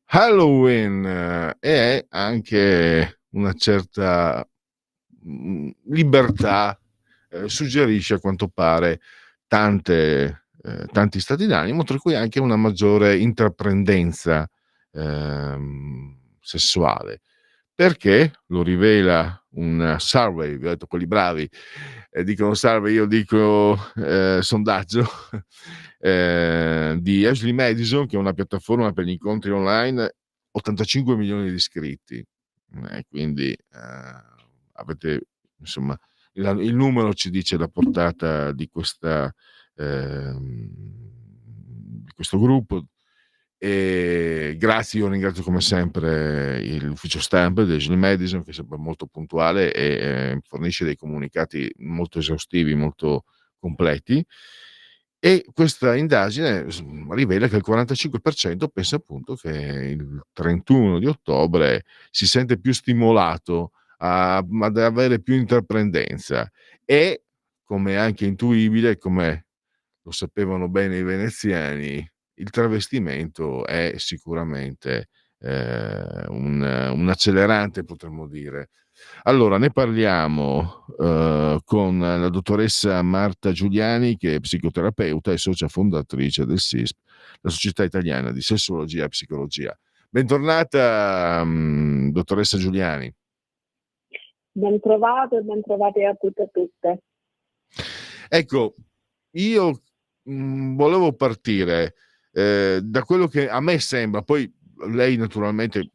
Halloween è anche una certa libertà, suggerisce a quanto pare tanti stati d'animo, tra cui anche una maggiore intraprendenza sessuale. Perché? Lo rivela un survey, vi ho detto quelli bravi dicono survey, io dico sondaggio di Ashley Madison, che è una piattaforma per gli incontri online, 85 milioni di iscritti. Quindi avete insomma il numero ci dice la portata di di questo gruppo. Grazie, io ringrazio come sempre l'ufficio stampa di Ashley Madison, che è sempre molto puntuale e fornisce dei comunicati molto esaustivi, molto completi. E questa indagine rivela che il 45% pensa appunto che il 31 di ottobre si sente più stimolato ad avere più intraprendenza e, come anche intuibile, come lo sapevano bene i veneziani, il travestimento è sicuramente un accelerante, potremmo dire. Allora, ne parliamo con la dottoressa Marta Giuliani, che è psicoterapeuta e socia fondatrice del SISP, la Società Italiana di Sessologia e Psicologia. Bentornata, dottoressa Giuliani. Ben trovato e ben trovate a tutte e tutte. Ecco, io volevo partire da quello che a me sembra, poi lei naturalmente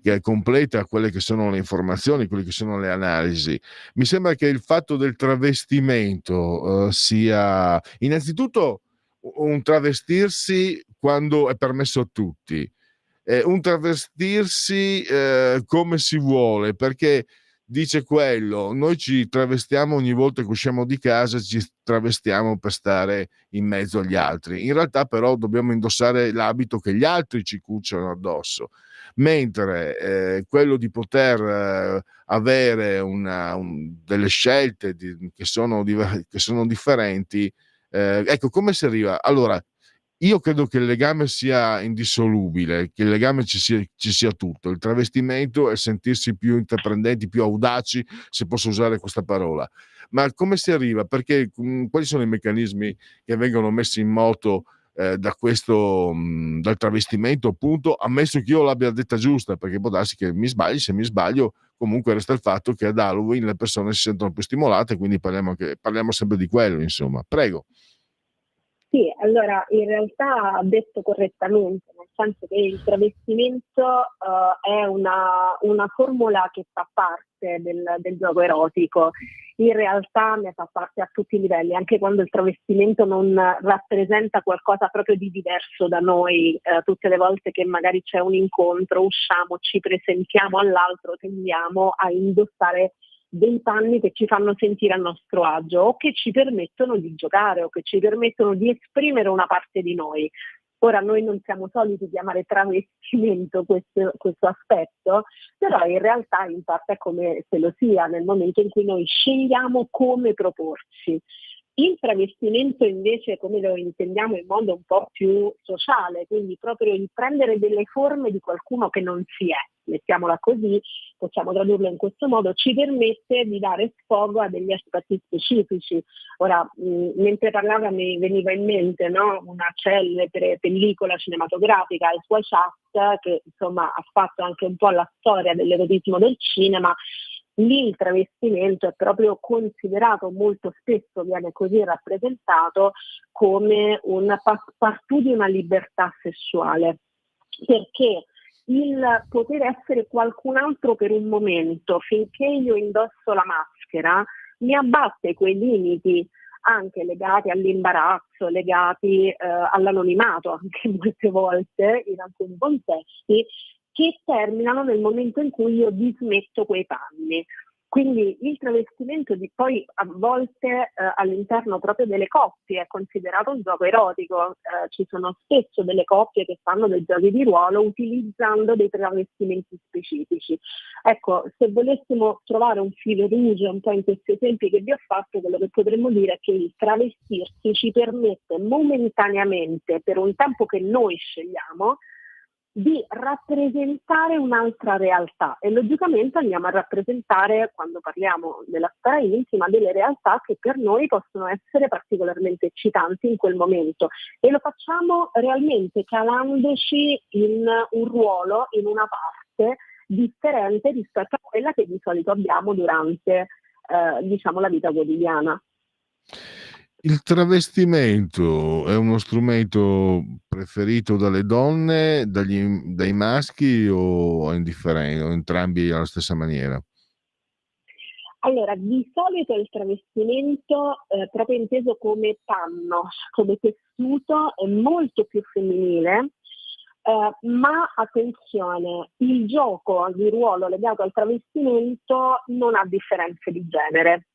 che completa quelle che sono le informazioni, quelle che sono le analisi. Mi sembra che il fatto del travestimento sia innanzitutto un travestirsi quando è permesso a tutti, un travestirsi come si vuole, perché dice quello, noi ci travestiamo ogni volta che usciamo di casa, ci travestiamo per stare in mezzo agli altri. In realtà però dobbiamo indossare l'abito che gli altri ci cuciono addosso, mentre quello di poter avere delle scelte che sono differenti, ecco come si arriva. Allora, io credo che il legame sia indissolubile, che il legame ci sia tutto, il travestimento e sentirsi più intraprendenti, più audaci, se posso usare questa parola. Ma come si arriva? Perché quali sono i meccanismi che vengono messi in moto dal travestimento, appunto, ammesso che io l'abbia detta giusta, perché può darsi che mi sbagli, se mi sbaglio comunque resta il fatto che ad Halloween le persone si sentono più stimolate, quindi parliamo sempre di quello, insomma. Prego. Sì, allora in realtà ha detto correttamente, nel senso che il travestimento è una formula che fa parte del gioco erotico. In realtà ne fa parte a tutti i livelli, anche quando il travestimento non rappresenta qualcosa proprio di diverso da noi. Tutte le volte che magari c'è un incontro, usciamo, ci presentiamo all'altro, tendiamo a indossare dei panni che ci fanno sentire a nostro agio o che ci permettono di giocare o che ci permettono di esprimere una parte di noi. Ora noi non siamo soliti chiamare travestimento questo aspetto, però in realtà in parte è come se lo sia nel momento in cui noi scegliamo come proporci. Il travestimento invece, come lo intendiamo in modo un po' più sociale, quindi proprio il prendere delle forme di qualcuno che non si è, mettiamola così, possiamo tradurlo in questo modo, ci permette di dare sfogo a degli aspetti specifici. Ora, mentre parlava mi veniva in mente, no, una celebre pellicola cinematografica, Ice White Shut, che insomma ha fatto anche un po' la storia dell'erotismo del cinema. Lì il travestimento è proprio considerato, molto spesso viene così rappresentato, come un passepartout di una libertà sessuale, perché il poter essere qualcun altro per un momento, finché io indosso la maschera, mi abbatte quei limiti anche legati all'imbarazzo, legati all'anonimato anche molte volte in alcuni contesti, che terminano nel momento in cui io dismetto quei panni. Quindi il travestimento poi a volte all'interno proprio delle coppie è considerato un gioco erotico, ci sono spesso delle coppie che fanno dei giochi di ruolo utilizzando dei travestimenti specifici. Ecco, se volessimo trovare un filo rouge un po' in questi esempi che vi ho fatto, quello che potremmo dire è che il travestirsi ci permette momentaneamente, per un tempo che noi scegliamo, di rappresentare un'altra realtà, e logicamente andiamo a rappresentare, quando parliamo della sfera intima, delle realtà che per noi possono essere particolarmente eccitanti in quel momento, e lo facciamo realmente calandoci in un ruolo, in una parte differente rispetto a quella che di solito abbiamo durante diciamo la vita quotidiana. Il travestimento è uno strumento preferito dalle donne, dai maschi o è indifferente, o entrambi alla stessa maniera? Allora, di solito il travestimento, proprio inteso come panno, come tessuto, è molto più femminile, ma attenzione, il gioco di ruolo legato al travestimento non ha differenze di genere,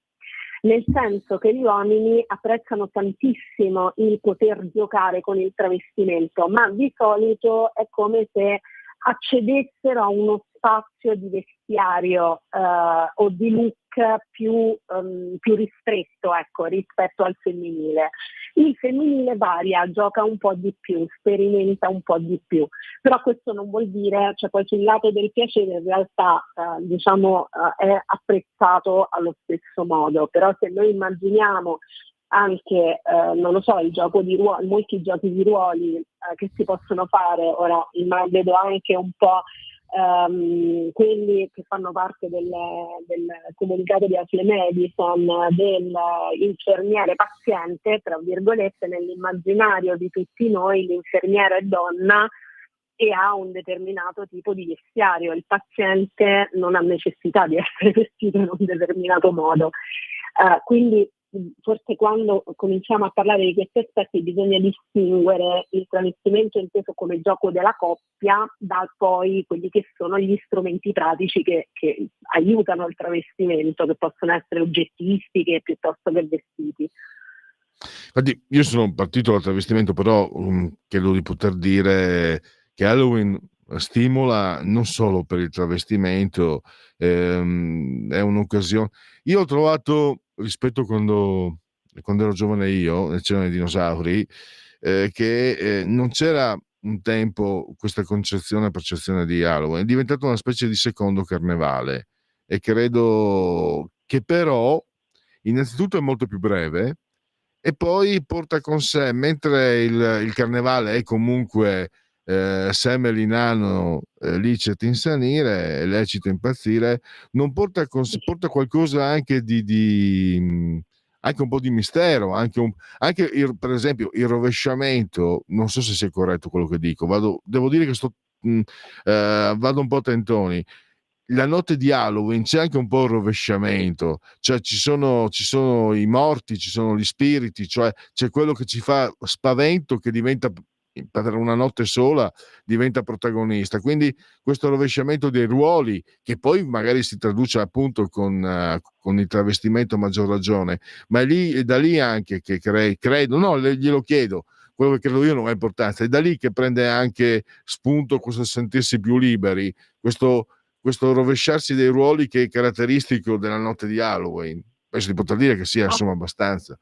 nel senso che gli uomini apprezzano tantissimo il poter giocare con il travestimento, ma di solito è come se accedessero a uno spazio di vestiario o di look più ristretto, ecco, rispetto al femminile. Il femminile varia, gioca un po' di più, sperimenta un po' di più, però questo non vuol dire, cioè poi sul lato del piacere in realtà è apprezzato allo stesso modo, però se noi immaginiamo anche, non lo so, il gioco di ruoli, molti giochi di ruoli che si possono fare, ora vedo anche un po' quelli che fanno parte del comunicato di Ashley Madison, dell'infermiere paziente, tra virgolette, nell'immaginario di tutti noi l'infermiera è donna e ha un determinato tipo di vestiario, il paziente non ha necessità di essere vestito in un determinato modo. Quindi forse quando cominciamo a parlare di questi aspetti bisogna distinguere il travestimento inteso come gioco della coppia da poi quelli che sono gli strumenti pratici che aiutano il travestimento, che possono essere oggettistiche piuttosto che vestiti. Infatti, io sono partito dal travestimento, però credo di poter dire che Halloween stimola non solo per il travestimento, è un'occasione. Io ho trovato, rispetto a quando ero giovane io, nel C'erano i dinosauri, che non c'era un tempo questa concezione e percezione di Halloween, è diventato una specie di secondo carnevale, e credo che però innanzitutto è molto più breve, e poi porta con sé, mentre il carnevale è comunque semel in anno, licet insanire, è lecito impazzire, non porta con sé, porta qualcosa anche anche un po' di mistero, anche per esempio il rovesciamento, non so se sia corretto quello che dico, devo dire che vado un po' a tentoni. La notte di Halloween c'è anche un po' il rovesciamento, cioè ci sono i morti, ci sono gli spiriti, cioè c'è quello che ci fa spavento che diventa, per una notte sola, diventa protagonista. Quindi questo rovesciamento dei ruoli, che poi magari si traduce appunto con il travestimento a maggior ragione, ma è da lì anche che credo, no, glielo chiedo, quello che credo io non ha importanza, è da lì che prende anche spunto questo sentirsi più liberi, questo rovesciarsi dei ruoli che è caratteristico della notte di Halloween. Penso di poter dire che sia insomma abbastanza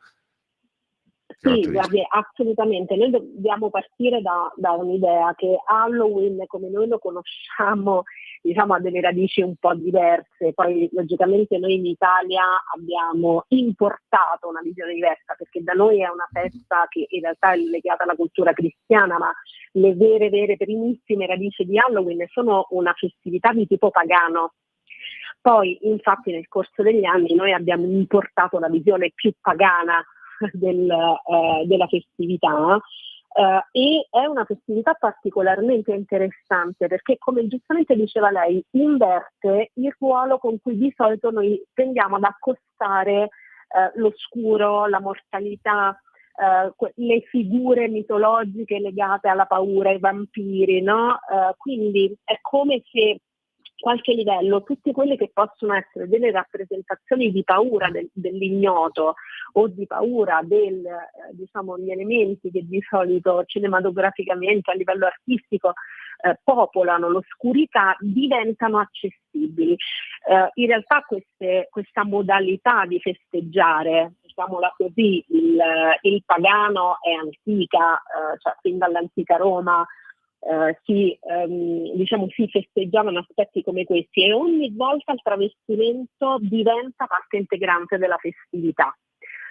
Sì, caratteristico. guardi, assolutamente. Noi dobbiamo partire da un'idea che Halloween, come noi lo conosciamo, diciamo, ha delle radici un po' diverse. Poi, logicamente, noi in Italia abbiamo importato una visione diversa, perché da noi è una festa che in realtà è legata alla cultura cristiana, ma le vere, primissime radici di Halloween sono una festività di tipo pagano. Poi, infatti, nel corso degli anni noi abbiamo importato la visione più pagana della festività, e è una festività particolarmente interessante perché, come giustamente diceva lei, inverte il ruolo con cui di solito noi tendiamo ad accostare l'oscuro, la mortalità, le figure mitologiche legate alla paura, ai vampiri, no? Quindi è come se qualche livello, tutte quelle che possono essere delle rappresentazioni di paura dell'ignoto o di paura diciamo, gli elementi che di solito cinematograficamente a livello artistico popolano l'oscurità, diventano accessibili. In realtà questa modalità di festeggiare, diciamola così, il pagano è antica, cioè fin dall'antica Roma si festeggiavano aspetti come questi, e ogni volta il travestimento diventa parte integrante della festività.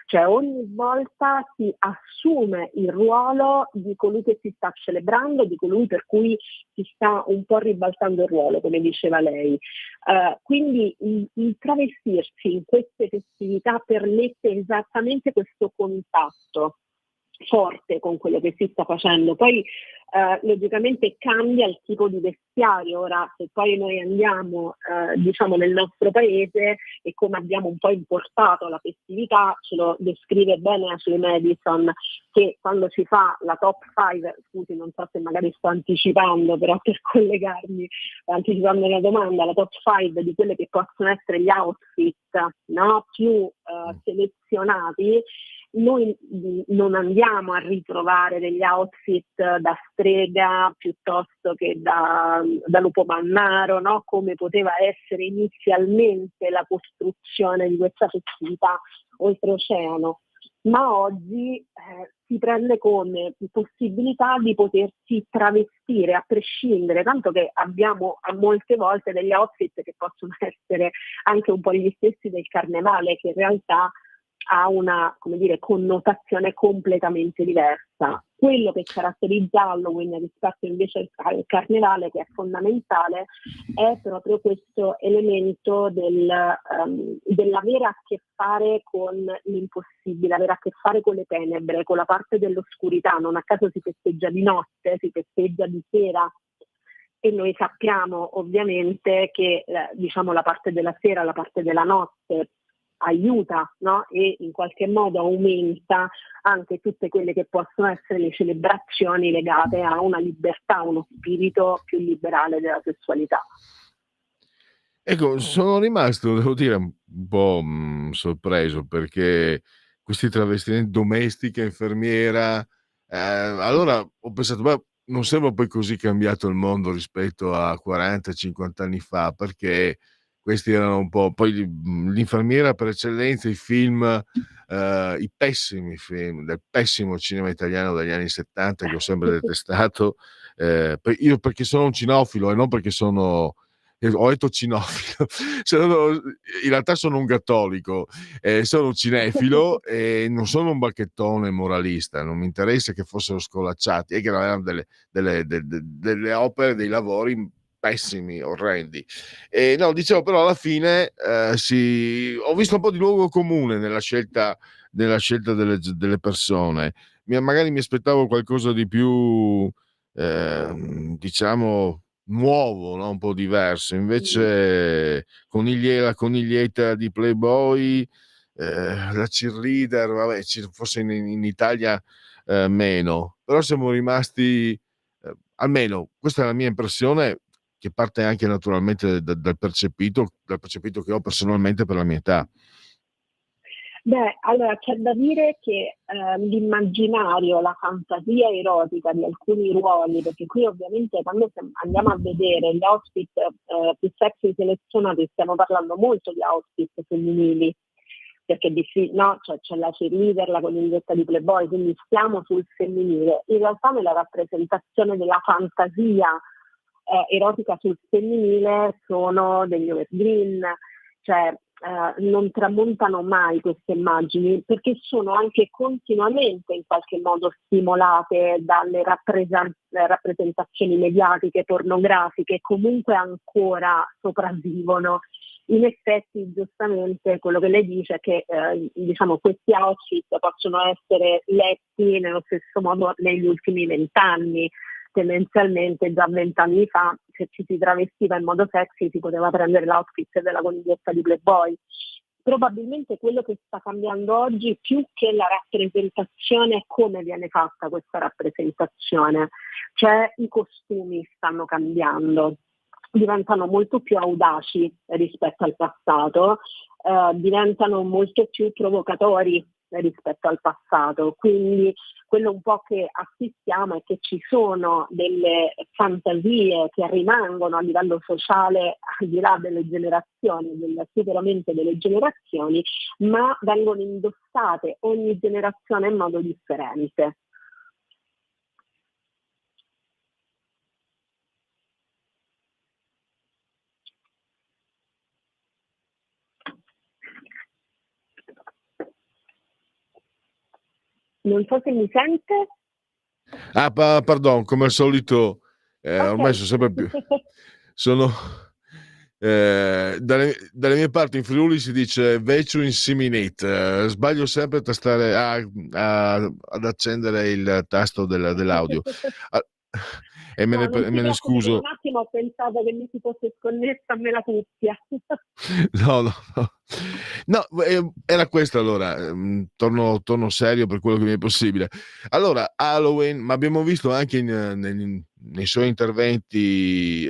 Cioè ogni volta si assume il ruolo di colui che si sta celebrando, di colui per cui si sta un po' ribaltando il ruolo, come diceva lei. Quindi il travestirsi in queste festività permette esattamente questo contatto forte con quello che si sta facendo. Poi logicamente cambia il tipo di vestiario. Ora, se poi noi andiamo diciamo nel nostro paese e come abbiamo un po' importato la festività, ce lo descrive bene Ashley Madison, che quando si fa la top 5, scusi, non so se magari sto anticipando, però per collegarmi, anticipando la domanda, la top 5 di quelle che possono essere gli outfit, no, più selezionati, noi non andiamo a ritrovare degli outfit da strega piuttosto che da lupo mannaro, no? Come poteva essere inizialmente la costruzione di questa festività oltreoceano, ma oggi si prende come possibilità di potersi travestire a prescindere, tanto che abbiamo a molte volte degli outfit che possono essere anche un po' gli stessi del carnevale, che in realtà ha una, come dire, connotazione completamente diversa. Quello che caratterizza Halloween rispetto invece al carnevale, che è fondamentale, è proprio questo elemento dell'avere a che fare con l'impossibile, avere a che fare con le tenebre, con la parte dell'oscurità. Non a caso si festeggia di notte, si festeggia di sera, e noi sappiamo ovviamente che diciamo la parte della sera, la parte della notte aiuta, no? E in qualche modo aumenta anche tutte quelle che possono essere le celebrazioni legate a una libertà, uno spirito più liberale della sessualità. Ecco, sono rimasto, devo dire, un po' sorpreso, perché questi travestimenti, domestica, infermiera, allora ho pensato: "Ma non sembra poi così cambiato il mondo rispetto a 40, 50 anni fa", perché questi erano un po' poi l'infermiera per eccellenza, i film, i pessimi film del pessimo cinema italiano degli anni '70 che ho sempre detestato, io perché sono un cinofilo e non perché ho detto cinofilo, in realtà sono un cattolico, sono un cinefilo e non sono un bacchettone moralista, non mi interessa che fossero scolacciati, e che erano delle opere, dei lavori pessimi, orrendi. No, dicevo, però alla fine ho visto un po' di luogo comune nella scelta delle persone. Magari mi aspettavo qualcosa di più, diciamo, nuovo, no? Un po' diverso. Invece la coniglietta di Playboy, la cheerleader, vabbè, forse in Italia meno, però siamo rimasti, almeno questa è la mia impressione, che parte anche naturalmente dal percepito che ho personalmente per la mia età. Beh, allora c'è da dire che l'immaginario, la fantasia erotica di alcuni ruoli, perché qui ovviamente quando andiamo a vedere gli outfit più sexy selezionati, stiamo parlando molto di outfit femminili, perché no, cioè, c'è la cheerleader, la coniglietta di Playboy, quindi stiamo sul femminile. In realtà nella rappresentazione della fantasia erotica sul femminile sono degli evergreen, cioè non tramontano mai queste immagini, perché sono anche continuamente in qualche modo stimolate dalle rappresentazioni mediatiche, pornografiche, comunque ancora sopravvivono. In effetti, giustamente, quello che lei dice è che diciamo, questi outfit possono essere letti nello stesso modo negli ultimi 20 anni. Tendenzialmente già 20 anni fa, se ci si travestiva in modo sexy, si poteva prendere l'outfit della coniglietta di Playboy. Probabilmente quello che sta cambiando oggi, più che la rappresentazione, è come viene fatta questa rappresentazione. Cioè i costumi stanno cambiando. diventano molto più audaci rispetto al passato, diventano molto più provocatori rispetto al passato. Quindi quello un po' che assistiamo è che ci sono delle fantasie che rimangono a livello sociale al di là delle generazioni, del superamento delle generazioni, ma vengono indossate ogni generazione in modo differente. Non so se mi sente. Pardon, come al solito, ormai Ok. sono sempre più. Sono. Dalle mie parti in Friuli si dice vecchio insiminit. Sbaglio sempre a tastare, ad accendere il tasto dell'audio. Ah, e No, non me ti ne preoccupare, per un scuso. attimo ho pensato che mi si fosse sconnessa a me la cuffia. No, no, no. No, era questo allora. Torno serio per quello che mi è possibile. Allora, Halloween, ma abbiamo visto anche nei suoi interventi,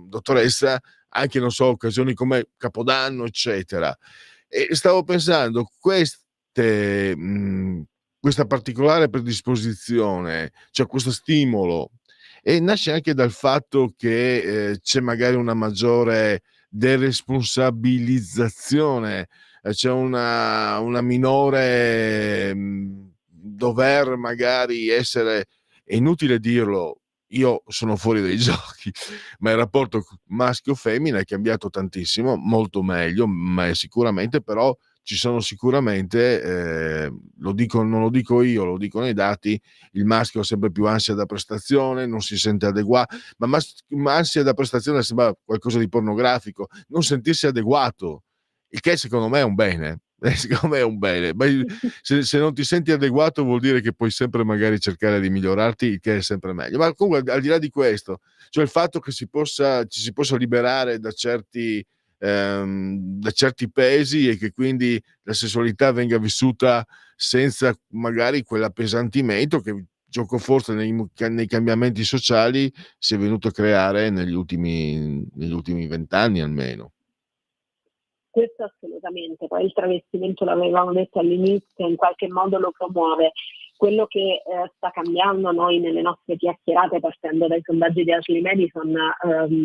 dottoressa, anche, non so, occasioni come Capodanno, eccetera. E stavo pensando, questa particolare predisposizione, cioè questo stimolo, e nasce anche dal fatto che c'è magari una maggiore deresponsabilizzazione, c'è una minore dover magari essere, è inutile dirlo, io sono fuori dai giochi, ma il rapporto maschio-femmina è cambiato tantissimo, molto meglio, ma sicuramente, però ci sono sicuramente, non lo dico io, lo dicono i dati, il maschio ha sempre più ansia da prestazione, non si sente adeguato, ma ansia da prestazione sembra qualcosa di pornografico, non sentirsi adeguato, il che secondo me è un bene. Secondo me è un bene, ma se non ti senti adeguato vuol dire che puoi sempre magari cercare di migliorarti, il che è sempre meglio. Ma comunque, al di là di questo, cioè il fatto che ci si possa liberare da certi pesi, e che quindi la sessualità venga vissuta senza magari quell'appesantimento che gioco forza nei cambiamenti sociali si è venuto a creare negli ultimi 20 anni almeno. Questo assolutamente, poi il travestimento, l'avevamo detto all'inizio, in qualche modo lo promuove. Quello che sta cambiando noi nelle nostre chiacchierate, partendo dai sondaggi di Ashley Madison,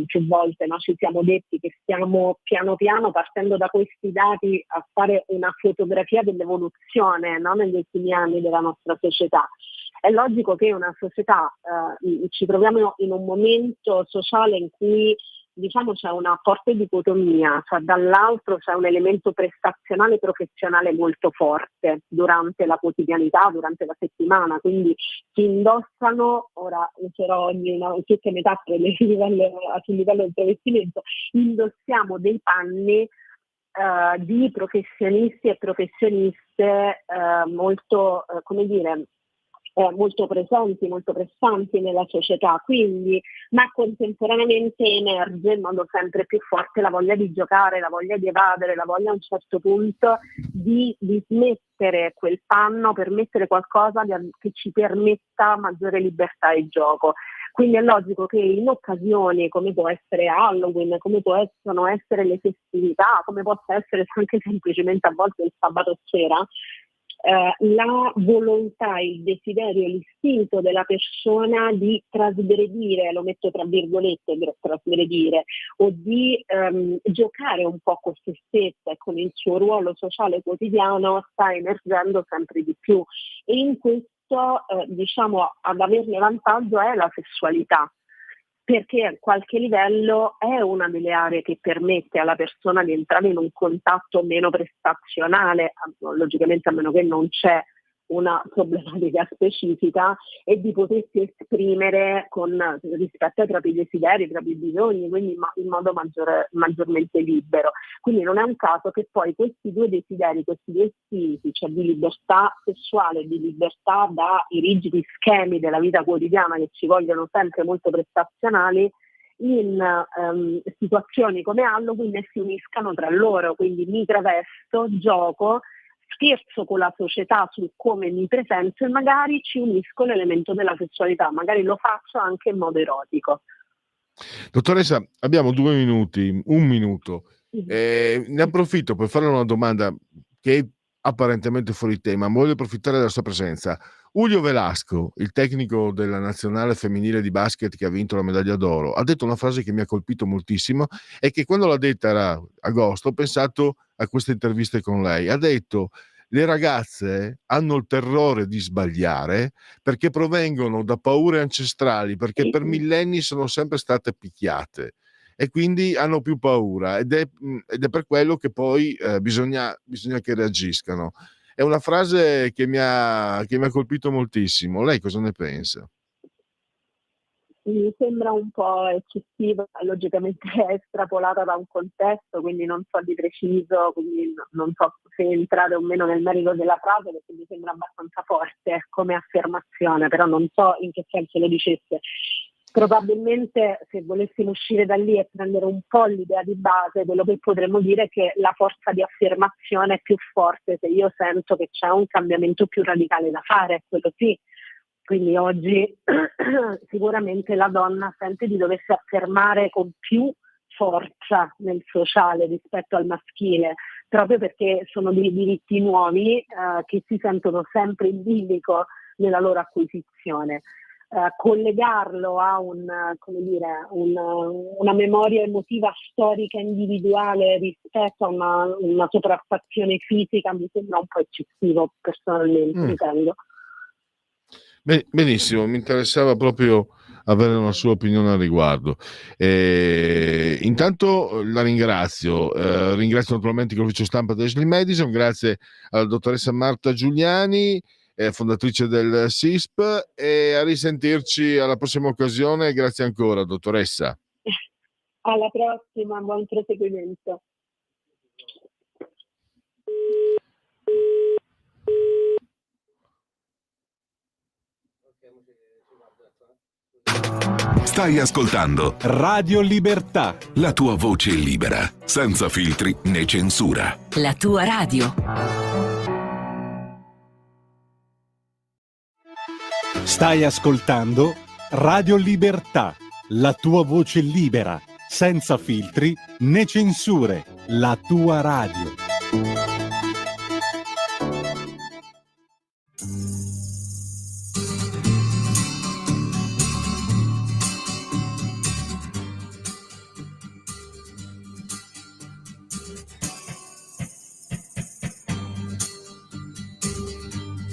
più volte ci siamo detti che stiamo piano piano, partendo da questi dati, a fare una fotografia dell'evoluzione, no? Negli ultimi anni della nostra società. È logico che una società, ci troviamo in un momento sociale in cui c'è una forte dicotomia, cioè dall'altro c'è un elemento prestazionale professionale molto forte durante la quotidianità, durante la settimana, quindi si indossano, ora userò tutte metafore sul livello del travestimento, indossiamo dei panni di professionisti e professioniste molto, molto presenti, molto pressanti nella società, quindi, ma contemporaneamente emerge in modo sempre più forte la voglia di giocare, la voglia di evadere, la voglia a un certo punto di smettere quel panno per mettere qualcosa che ci permetta maggiore libertà e gioco. Quindi è logico che in occasioni come può essere Halloween, come possono essere le festività, come possa essere anche semplicemente a volte il sabato sera, la volontà, il desiderio, l'istinto della persona di trasgredire, lo metto tra virgolette, trasgredire, o di giocare un po' con se stessa e con il suo ruolo sociale quotidiano sta emergendo sempre di più. E in questo, ad averne vantaggio è la sessualità, perché a qualche livello è una delle aree che permette alla persona di entrare in un contatto meno prestazionale, logicamente a meno che non c'è una problematica specifica, e di potersi esprimere rispetto ai propri desideri, ai propri bisogni, quindi in modo maggiormente libero. Quindi non è un caso che poi questi due desideri, questi due spiriti, cioè di libertà sessuale e di libertà dai rigidi schemi della vita quotidiana che ci vogliono sempre molto prestazionali, in situazioni come Halloween si uniscano tra loro, quindi mi travesto, gioco, scherzo con la società su come mi presento e magari ci unisco l'elemento della sessualità, magari lo faccio anche in modo erotico. Dottoressa, abbiamo 2 minuti, 1 minuto. Ne approfitto per farle una domanda che è apparentemente fuori tema, ma voglio approfittare della sua presenza. Julio Velasco, il tecnico della nazionale femminile di basket che ha vinto la medaglia d'oro, ha detto una frase che mi ha colpito moltissimo e che quando l'ha detta era agosto, ho pensato a queste interviste con lei. Ha detto: "Le ragazze hanno il terrore di sbagliare perché provengono da paure ancestrali, perché per millenni sono sempre state picchiate e quindi hanno più paura ed è per quello che poi bisogna che reagiscano." È una frase che mi ha colpito moltissimo. Lei cosa ne pensa? Mi sembra un po' eccessiva, logicamente è estrapolata da un contesto, quindi non so di preciso, quindi non so se entrare o meno nel merito della frase, perché mi sembra abbastanza forte come affermazione, però non so in che senso lo dicesse. Probabilmente se volessimo uscire da lì e prendere un po' l'idea di base, quello che potremmo dire è che la forza di affermazione è più forte se io sento che c'è un cambiamento più radicale da fare, quello sì. Quindi oggi sicuramente la donna sente di doversi affermare con più forza nel sociale rispetto al maschile, proprio perché sono dei diritti nuovi che si sentono sempre in bilico nella loro acquisizione. Collegarlo a una memoria emotiva storica individuale rispetto a una sopraffazione fisica mi sembra un po' eccessivo personalmente, ritengo. Benissimo, mi interessava proprio avere una sua opinione al riguardo. Intanto la ringrazio naturalmente l'ufficio stampa di Ashley Madison, grazie alla dottoressa Marta Giuliani, fondatrice del SISP, e a risentirci alla prossima occasione. Grazie ancora, dottoressa. Alla prossima, buon proseguimento. Stai ascoltando Radio Libertà, la tua voce libera, senza filtri né censura. La tua radio. stai ascoltando Radio Libertà, la tua voce libera, senza filtri né censure. La tua radio.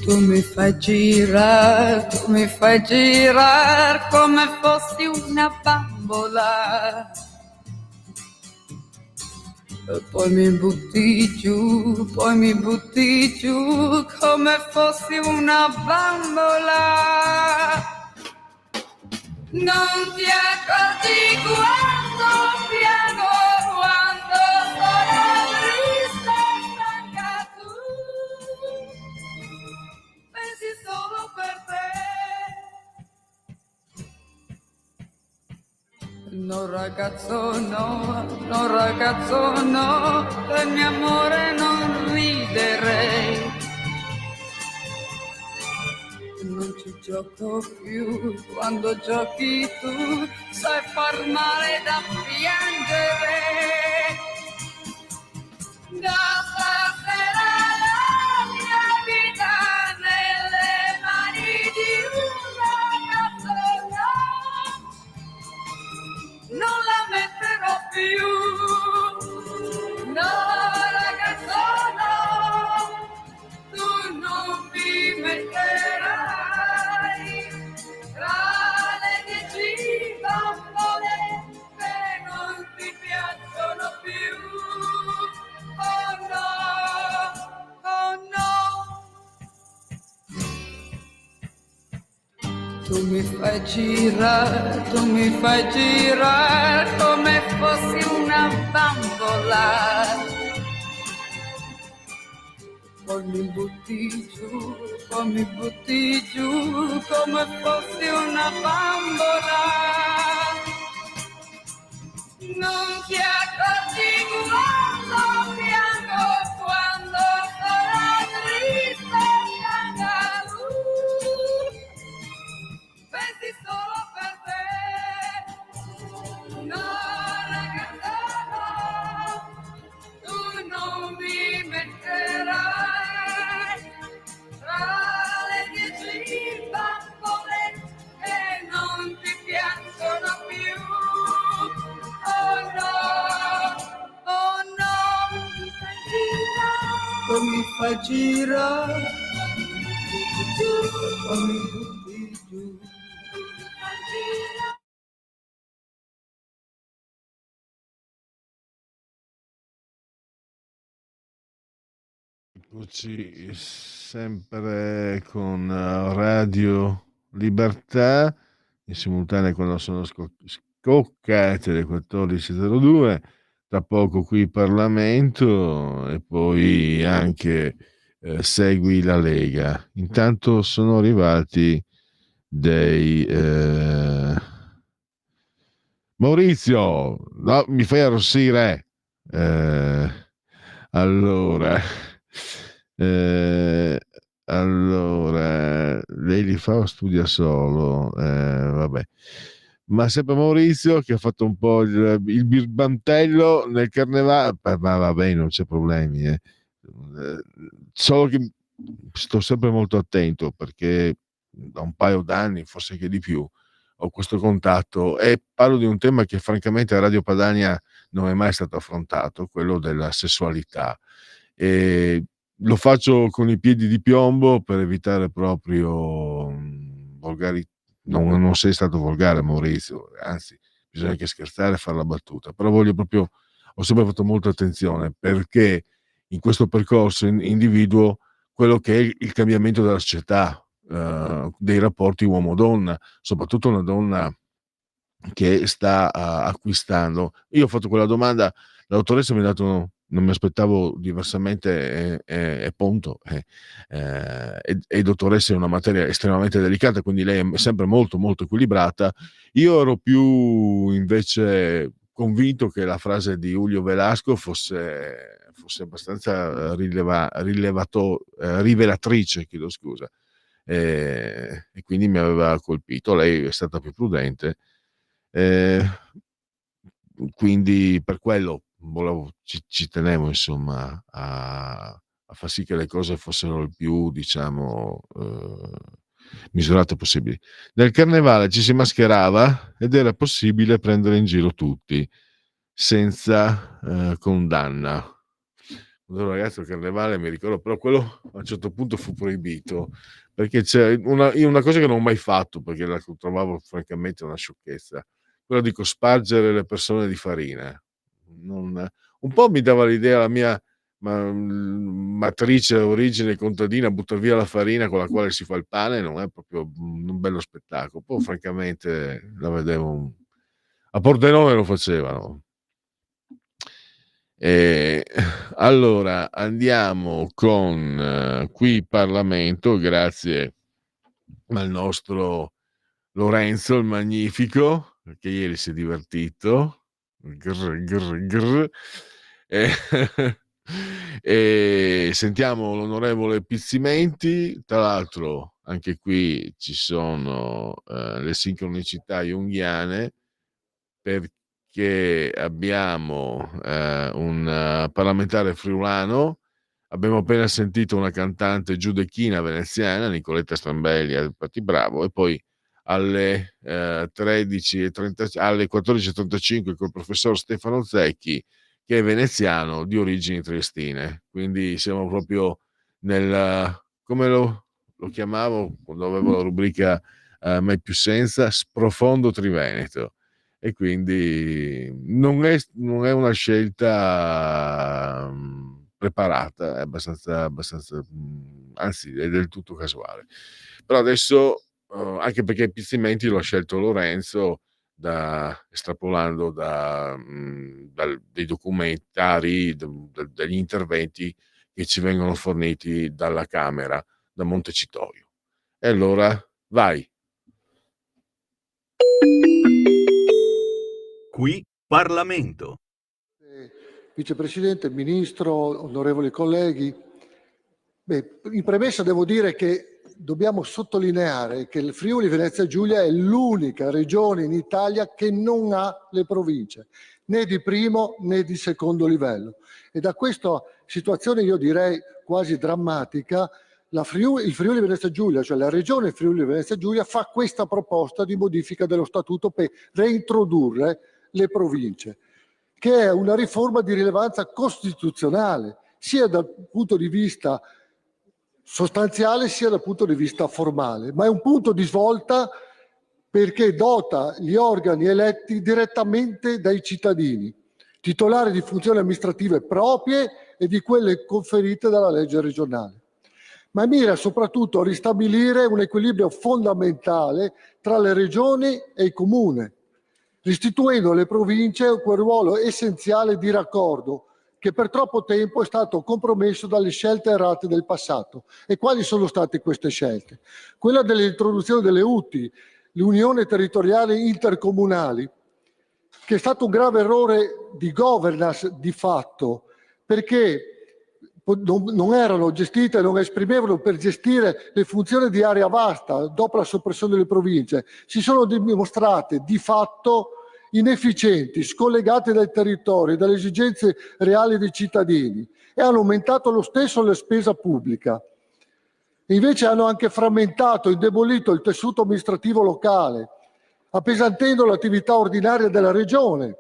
Tu mi fai girare come fossi una bambola. E poi mi butti giù come fossi una bambola. Non ti accorgi quando piango, quando sono triste e stanca, tu pensi solo per te. No ragazzo no, per mio amore non riderei. Non ci gioco più, quando giochi tu sai far male da piangere. Da stasera la mia vita nelle mani di un ragazzo non la metterò più. No ragazzo no, tu non mi metterai tra le 10 bambole che non ti piacciono più. Oh no. Tu mi fai girare come fossi una bambola. Poi mi butti giù come fossi una bambola. Non ti accorgi quando piango, quando sono triste pianga pensi solo per te. gira, poi mi butti giù. Eccoci sempre con Radio Libertà, in simultanea quando sono scoccate le 14.02, tra poco qui Parlamento e poi anche Segui la Lega. Intanto sono arrivati dei... Maurizio, no, mi fai arrossire. Allora, eh, lei li fa o studia solo? Vabbè. Ma sempre Maurizio che ha fatto un po' il birbantello nel carnevale, ma vabbè, non c'è problemi. Solo che sto sempre molto attento perché da un paio d'anni, forse anche di più, ho questo contatto e parlo di un tema che francamente a Radio Padania non è mai stato affrontato, quello della sessualità. E lo faccio con i piedi di piombo per evitare proprio volgari. Non sei stato volgare, Maurizio, anzi, bisogna anche scherzare e fare la battuta, però ho sempre fatto molta attenzione perché in questo percorso individuo quello che è il cambiamento della società, dei rapporti uomo-donna, soprattutto una donna che sta acquistando. Io ho fatto quella domanda, la dottoressa mi ha dato, non mi aspettavo diversamente, e punto. E dottoressa è una materia estremamente delicata, quindi lei è sempre molto molto equilibrata. Io ero più invece convinto che la frase di Julio Velasco fosse abbastanza rivelatrice, chiedo scusa. E quindi mi aveva colpito. Lei è stata più prudente, quindi per quello ci tenevo insomma a far sì che le cose fossero il più, diciamo, misurate possibili. Nel carnevale ci si mascherava ed era possibile prendere in giro tutti senza condanna. Quando ero ragazzo al carnevale mi ricordo, però quello a un certo punto fu proibito perché c'è una cosa che non ho mai fatto perché la trovavo francamente una sciocchezza, quello di cospargere le persone di farina. Un po' mi dava l'idea, la mia matrice origine contadina, buttar via la farina con la quale si fa il pane non è proprio un bello spettacolo. Poi francamente la vedevo, a Pordenone lo facevano. Allora andiamo con qui Parlamento, grazie al nostro Lorenzo il Magnifico, che ieri si è divertito. E, e sentiamo l'onorevole Pizzimenti. Tra l'altro anche qui ci sono le sincronicità junghiane, perché abbiamo un parlamentare friulano, abbiamo appena sentito una cantante giudecchina veneziana, Nicoletta Strambelli, infatti bravo, e poi alle 13:30, alle 14:35 col professor Stefano Zecchi, che è veneziano di origini triestine. Quindi siamo proprio come lo chiamavo quando avevo la rubrica Mai più senza, sprofondo triveneto. E quindi non è una scelta preparata, è abbastanza, anzi è del tutto casuale. Però adesso, anche perché i Pizzimenti l'ho scelto Lorenzo, estrapolando dei documentari, degli interventi che ci vengono forniti dalla Camera, da Montecitorio. E allora vai. Qui Parlamento. Vicepresidente, Ministro, onorevoli colleghi, in premessa devo dire che dobbiamo sottolineare che il Friuli Venezia Giulia è l'unica regione in Italia che non ha le province, né di primo né di secondo livello. E da questa situazione, io direi quasi drammatica, il Friuli Venezia Giulia, cioè la regione Friuli Venezia Giulia, fa questa proposta di modifica dello statuto per reintrodurre le province, che è una riforma di rilevanza costituzionale, sia dal punto di vista sostanziale sia dal punto di vista formale, ma è un punto di svolta perché dota gli organi eletti direttamente dai cittadini, titolari di funzioni amministrative proprie e di quelle conferite dalla legge regionale, ma mira soprattutto a ristabilire un equilibrio fondamentale tra le regioni e i comuni, restituendo alle province quel ruolo essenziale di raccordo che per troppo tempo è stato compromesso dalle scelte errate del passato. E quali sono state queste scelte? Quella dell'introduzione delle UTI, le unioni territoriali intercomunali, che è stato un grave errore di governance di fatto, perché non erano gestite, non esprimevano per gestire le funzioni di area vasta dopo la soppressione delle province. Si sono dimostrate di fatto inefficienti, scollegate dai territori, dalle esigenze reali dei cittadini e hanno aumentato lo stesso la spesa pubblica. Invece hanno anche frammentato, indebolito il tessuto amministrativo locale, appesantendo l'attività ordinaria della regione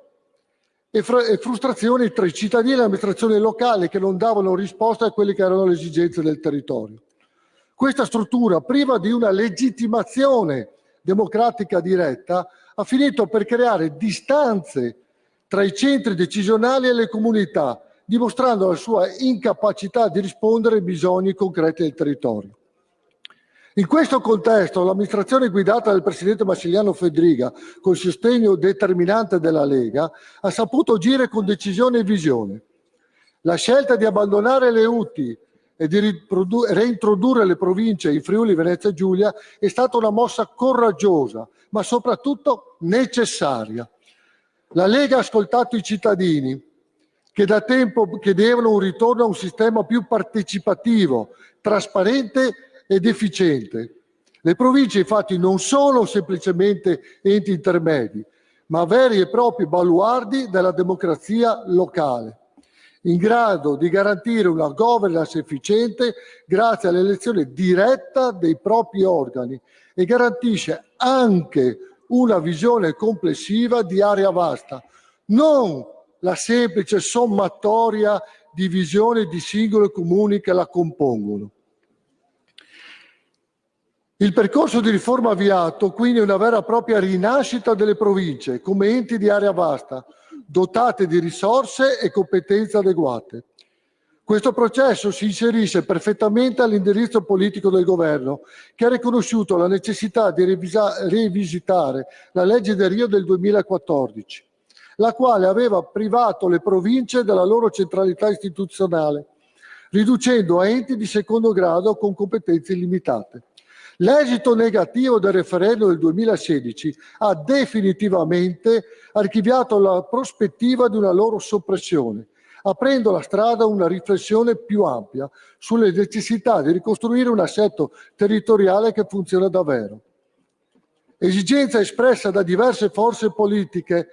e frustrazioni tra i cittadini e l'amministrazione locale che non davano risposta a quelle che erano le esigenze del territorio. Questa struttura, priva di una legittimazione democratica diretta, ha finito per creare distanze tra i centri decisionali e le comunità, dimostrando la sua incapacità di rispondere ai bisogni concreti del territorio. In questo contesto, l'amministrazione guidata dal presidente Massimiliano Fedriga, col sostegno determinante della Lega, ha saputo agire con decisione e visione. La scelta di abbandonare le UTI e di reintrodurre le province in Friuli Venezia Giulia è stata una mossa coraggiosa, ma soprattutto necessaria. La Lega ha ascoltato i cittadini che da tempo chiedevano un ritorno a un sistema più partecipativo, trasparente ed efficiente. Le province infatti non sono semplicemente enti intermedi, ma veri e propri baluardi della democrazia locale, in grado di garantire una governance efficiente grazie all'elezione diretta dei propri organi e garantisce anche una visione complessiva di area vasta, non la semplice sommatoria di visioni di singoli comuni che la compongono. Il percorso di riforma avviato quindi è una vera e propria rinascita delle province come enti di area vasta, dotate di risorse e competenze adeguate. Questo processo si inserisce perfettamente all'indirizzo politico del governo, che ha riconosciuto la necessità di rivisitare la legge del Rio del 2014, la quale aveva privato le province della loro centralità istituzionale, riducendo a enti di secondo grado con competenze illimitate. L'esito negativo del referendum del 2016 ha definitivamente archiviato la prospettiva di una loro soppressione, aprendo la strada a una riflessione più ampia sulle necessità di ricostruire un assetto territoriale che funziona davvero. Esigenza espressa da diverse forze politiche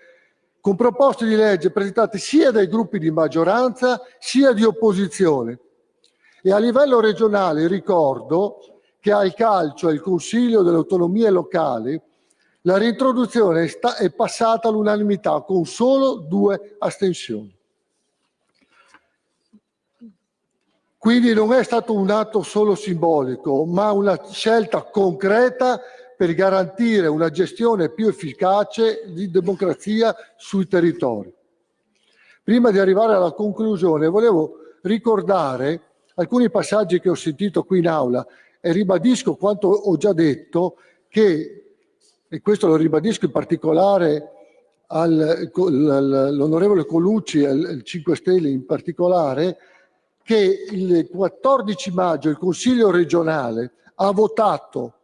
con proposte di legge presentate sia dai gruppi di maggioranza sia di opposizione. E a livello regionale ricordo che al calcio e al Consiglio delle autonomie locali la reintroduzione è passata all'unanimità con solo 2 astensioni. Quindi non è stato un atto solo simbolico, ma una scelta concreta per garantire una gestione più efficace di democrazia sui territori. Prima di arrivare alla conclusione, volevo ricordare alcuni passaggi che ho sentito qui in aula e ribadisco quanto ho già detto, che, e questo lo ribadisco in particolare all'onorevole Colucci e al 5 Stelle in particolare, che il 14 maggio il Consiglio regionale ha votato,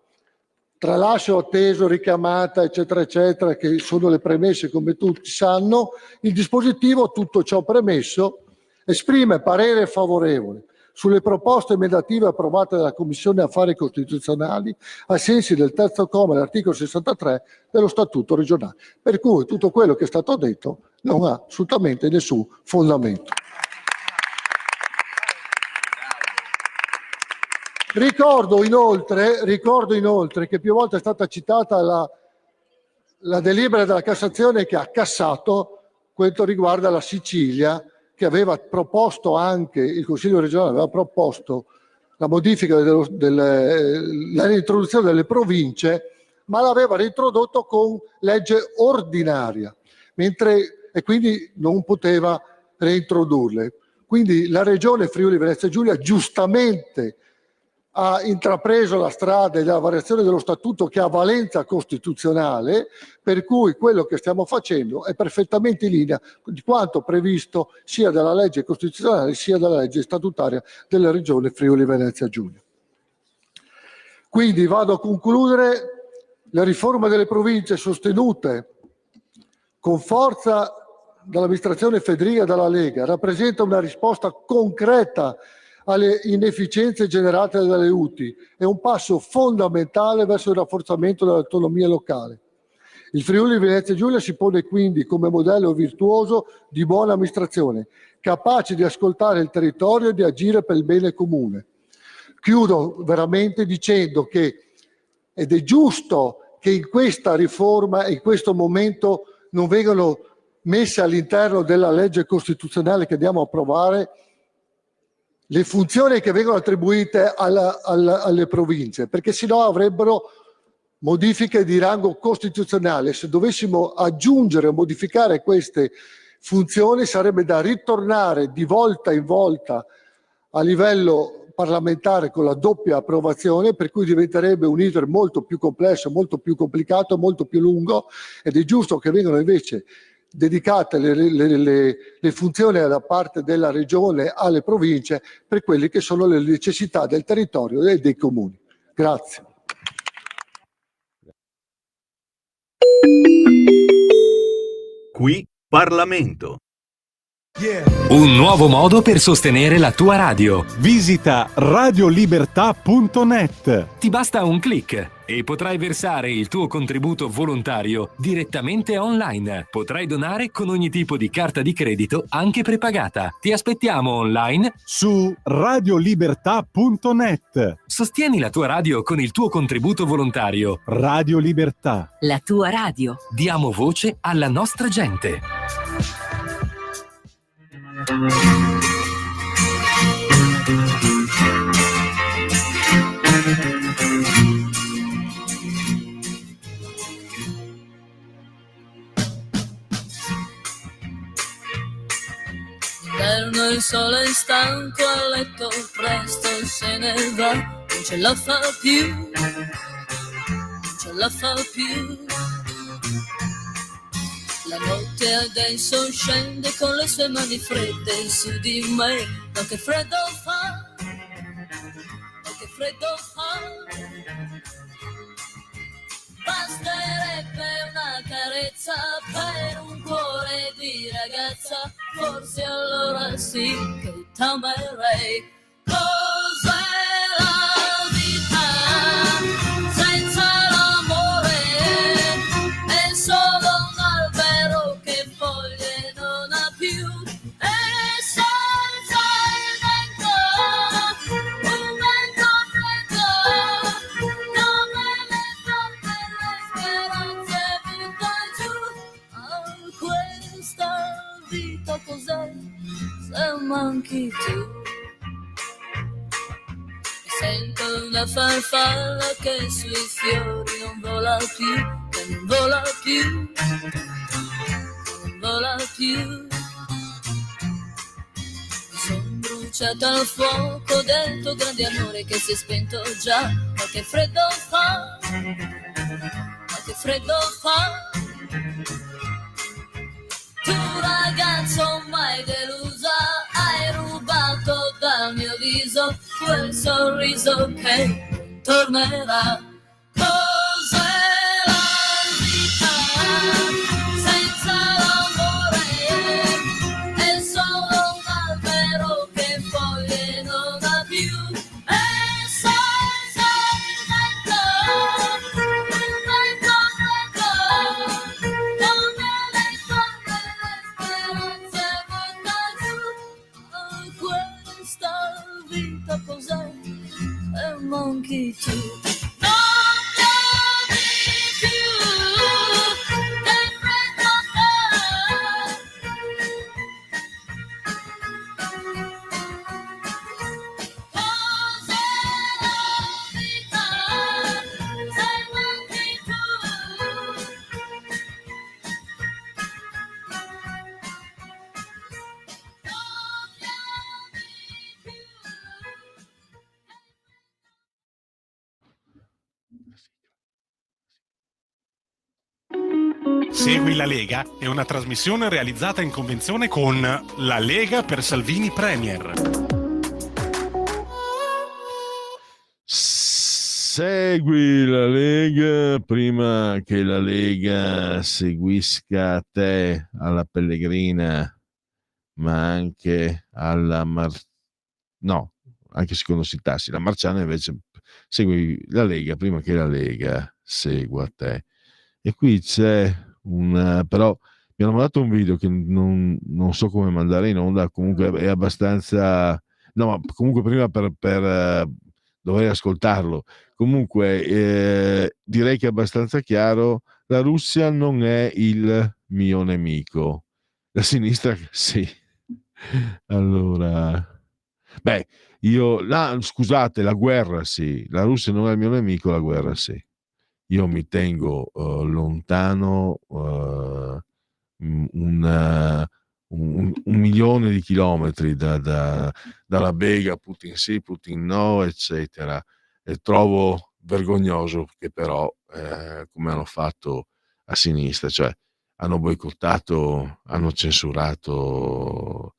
tralascio atteso, richiamata, eccetera, eccetera, che sono le premesse come tutti sanno, il dispositivo, tutto ciò premesso, esprime parere favorevole sulle proposte emendative approvate dalla Commissione Affari Costituzionali ai sensi del terzo comma dell'articolo 63 dello Statuto regionale. Per cui tutto quello che è stato detto non ha assolutamente nessun fondamento. Ricordo inoltre che più volte è stata citata la delibera della Cassazione che ha cassato quanto riguarda la Sicilia, che aveva proposto anche, il Consiglio regionale aveva proposto la modifica la reintroduzione delle province, ma l'aveva reintrodotto con legge ordinaria, e quindi non poteva reintrodurle. Quindi la Regione Friuli Venezia Giulia giustamente ha intrapreso la strada della variazione dello statuto che ha valenza costituzionale, per cui quello che stiamo facendo è perfettamente in linea di quanto previsto sia dalla legge costituzionale sia dalla legge statutaria della Regione Friuli Venezia Giulia. Quindi vado a concludere. Le riforme delle province sostenute con forza dall'amministrazione Fedriga e dalla Lega rappresenta una risposta concreta alle inefficienze generate dalle UTI e un passo fondamentale verso il rafforzamento dell'autonomia locale. Il Friuli Venezia Giulia si pone quindi come modello virtuoso di buona amministrazione, capace di ascoltare il territorio e di agire per il bene comune. Chiudo veramente dicendo che ed è giusto che in questa riforma e in questo momento non vengano messe all'interno della legge costituzionale che andiamo a approvare le funzioni che vengono attribuite alle province, perché sennò avrebbero modifiche di rango costituzionale. Se dovessimo aggiungere o modificare queste funzioni sarebbe da ritornare di volta in volta a livello parlamentare con la doppia approvazione, per cui diventerebbe un iter molto più complesso, molto più complicato, molto più lungo, ed è giusto che vengano invece dedicate le funzioni da parte della regione alle province per quelle che sono le necessità del territorio e dei comuni. Grazie. Qui Parlamento. Un nuovo modo per sostenere la tua radio. Visita radiolibertà.net. Ti basta un click e potrai versare il tuo contributo volontario direttamente online. Potrai donare con ogni tipo di carta di credito, anche prepagata. Ti aspettiamo online su radiolibertà.net. Sostieni la tua radio con il tuo contributo volontario. Radio Libertà. La tua radio. Diamo voce alla nostra gente. Inverno il sole è stanco a letto, presto se ne va, non ce la fa più, non ce la fa più. La notte adesso scende con le sue mani fredde su di me, ma che freddo fa, ma che freddo fa. Basterebbe una carezza per un cuore di ragazza, forse allora sì che t'amerei. Cos'è la vita senza l'amore? È solo un albero che foglie non ha più, e senza il vento, un vento freddo, come le forte le speranze butta giù. Questa vita cos'è se manchi tu? Sento una farfalla che sui fiori non vola più, che non vola più, non vola più. Mi son bruciata al fuoco del tuo grande amore che si è spento già, ma che freddo fa, ma che freddo fa. Tu ragazzo mai delusa, hai rubato dal mio viso quel sorriso che non tornerà. Cos'è la vita senza l'amore? È solo un albero che foglie non ha più, e senza il vento, un vento freddo, come le forte le speranze butta giù. Questa vita cos'è? E manchi tu. Non chiami più, che freddo fa. Cos'è Segui la Lega è una trasmissione realizzata in convenzione con La Lega per Salvini Premier. Segui la Lega prima che la Lega seguisca te alla Pellegrina, ma anche alla no, anche secondo Sitassi. La Marciana invece segui la Lega prima che la Lega segua te. E qui c'è però mi hanno mandato un video che non so come mandare in onda, comunque è abbastanza, no, ma comunque prima per dovrei ascoltarlo. Comunque direi che è abbastanza chiaro: la Russia non è il mio nemico, la sinistra sì. Allora, beh, scusate, la guerra sì, la Russia non è il mio nemico, la guerra sì. Io mi tengo lontano un milione di chilometri dalla Bega, Putin sì, Putin no, eccetera. E trovo vergognoso che però, come hanno fatto a sinistra, cioè hanno boicottato, hanno censurato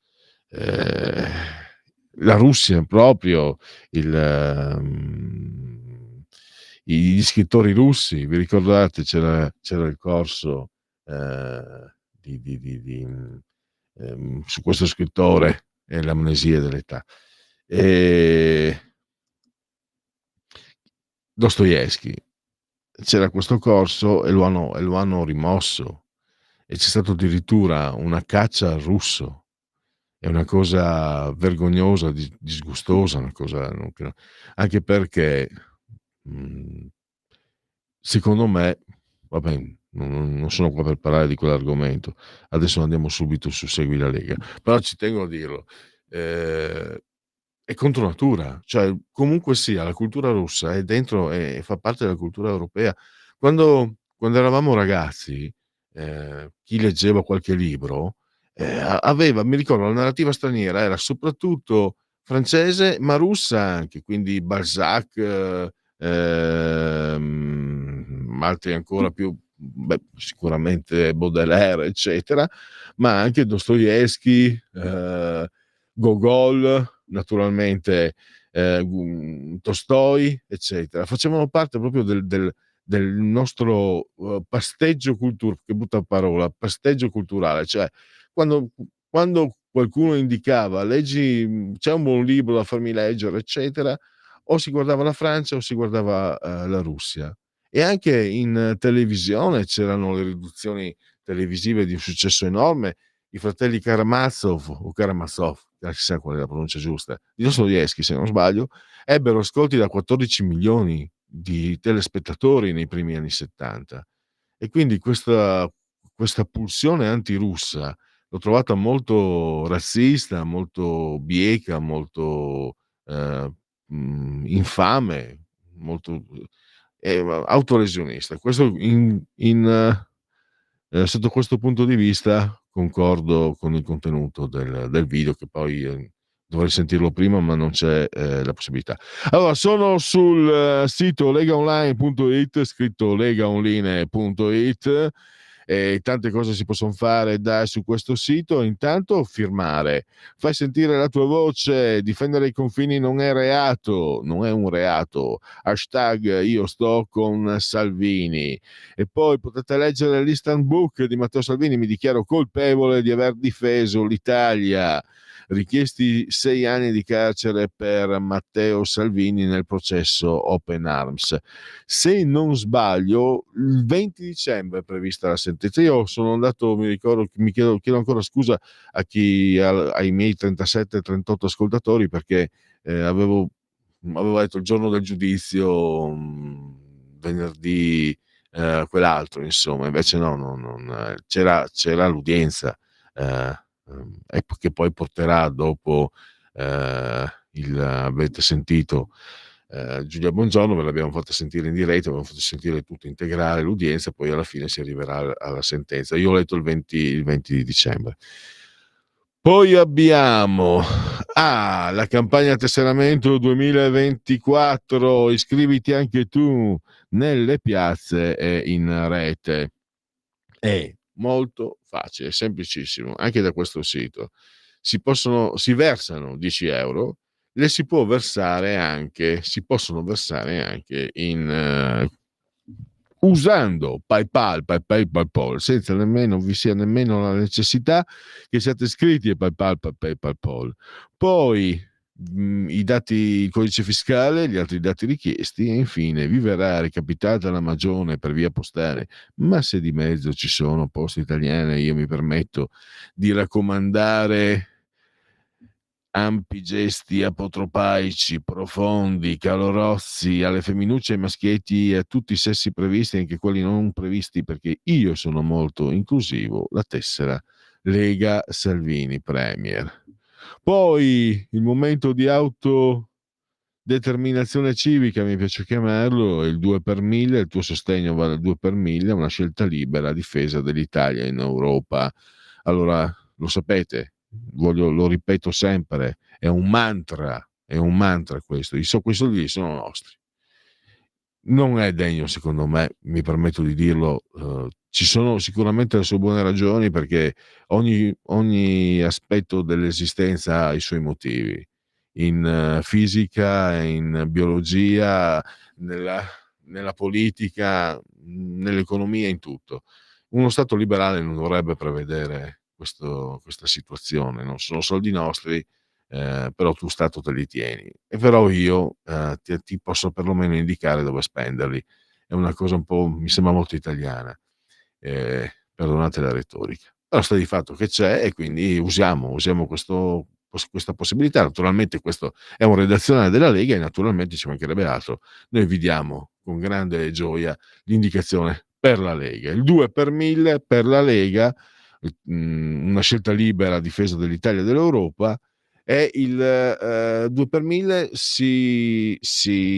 la Russia proprio, gli scrittori russi. Vi ricordate, c'era il corso su questo scrittore e l'amnesia dell'età, e Dostoevskij. C'era questo corso e lo hanno rimosso, e c'è stato addirittura una caccia al russo. È una cosa vergognosa, disgustosa, una cosa anche perché secondo me, vabbè, non sono qua per parlare di quell'argomento, adesso andiamo subito su Segui la Lega, però ci tengo a dirlo, è contro natura, cioè comunque sia la cultura russa è dentro e fa parte della cultura europea. Quando eravamo ragazzi, chi leggeva qualche libro aveva, mi ricordo, la narrativa straniera era soprattutto francese ma russa anche, quindi Balzac, altri ancora più, sicuramente Baudelaire, eccetera, ma anche Dostoevskij, Gogol, naturalmente, Tolstoj, eccetera. Facevano parte proprio del nostro pasteggio che butta parola, pasteggio culturale, cioè quando qualcuno indicava leggi, c'è un buon libro da farmi leggere, eccetera, o si guardava la Francia o si guardava la Russia. E anche in televisione c'erano le riduzioni televisive di un successo enorme. I fratelli Karamazov, chissà qual è la pronuncia giusta, di Dostoevskij, se non sbaglio, ebbero ascolti da 14 milioni di telespettatori nei primi anni 70. E quindi questa pulsione antirussa l'ho trovata molto razzista, molto bieca, molto infame, molto autolesionista. Questo sotto questo punto di vista concordo con il contenuto del video, che poi dovrei sentirlo prima ma non c'è la possibilità. Allora, sono sul sito legaonline.it, scritto legaonline.it, e tante cose si possono fare su questo sito. Intanto firmare, fai sentire la tua voce, difendere i confini non è reato, non è un reato, hashtag io sto con Salvini. E poi potete leggere l'Instant Book di Matteo Salvini, mi dichiaro colpevole di aver difeso l'Italia, richiesti 6 anni di carcere per Matteo Salvini nel processo Open Arms. Se non sbaglio il 20 dicembre è prevista la sentenza. Io sono andato, mi ricordo, chiedo ancora scusa ai miei 37-38 ascoltatori, perché avevo detto il giorno del giudizio, venerdì quell'altro, insomma, invece no, c'era l'udienza, che poi porterà dopo, avete sentito Giulia Bongiorno, ve l'abbiamo fatta sentire in diretta, abbiamo fatto sentire tutto integrale l'udienza, poi alla fine si arriverà alla sentenza. Io ho letto il 20 di dicembre. Poi abbiamo la campagna tesseramento 2024, iscriviti anche tu nelle piazze e in rete. È molto facile, è semplicissimo, anche da questo sito. Si versano 10 euro, le si possono versare anche usando PayPal, senza nemmeno vi sia nemmeno la necessità che siate iscritti a PayPal. Poi il codice fiscale, gli altri dati richiesti, e infine vi verrà recapitata la magione per via postale. Ma se di mezzo ci sono Poste Italiane, io mi permetto di raccomandare ampi gesti apotropaici, profondi, calorosi alle femminucce, ai maschietti e a tutti i sessi previsti, anche quelli non previsti, perché io sono molto inclusivo, la tessera Lega Salvini Premier. Poi il momento di autodeterminazione civica, mi piace chiamarlo, il 2 per 1000, il tuo sostegno vale il 2 per 1000, una scelta libera a difesa dell'Italia in Europa. Allora, lo sapete, lo ripeto sempre, è un mantra questo. Quei soldi sono nostri. Non è degno, secondo me, mi permetto di dirlo, ci sono sicuramente le sue buone ragioni, perché ogni aspetto dell'esistenza ha i suoi motivi, in fisica, in biologia, nella politica, nell'economia, in tutto. Uno Stato liberale non dovrebbe prevedere questa situazione, non sono soldi nostri, però tu Stato te li tieni, e però io ti posso perlomeno indicare dove spenderli. È una cosa un po', mi sembra molto italiana, perdonate la retorica, però sta di fatto che c'è, e quindi usiamo questa possibilità. Naturalmente questo è un redazionale della Lega, e naturalmente ci mancherebbe altro, noi vi diamo con grande gioia l'indicazione per la Lega, il 2 per 1000 per la Lega, una scelta libera a difesa dell'Italia e dell'Europa. E il 2 per 1000 si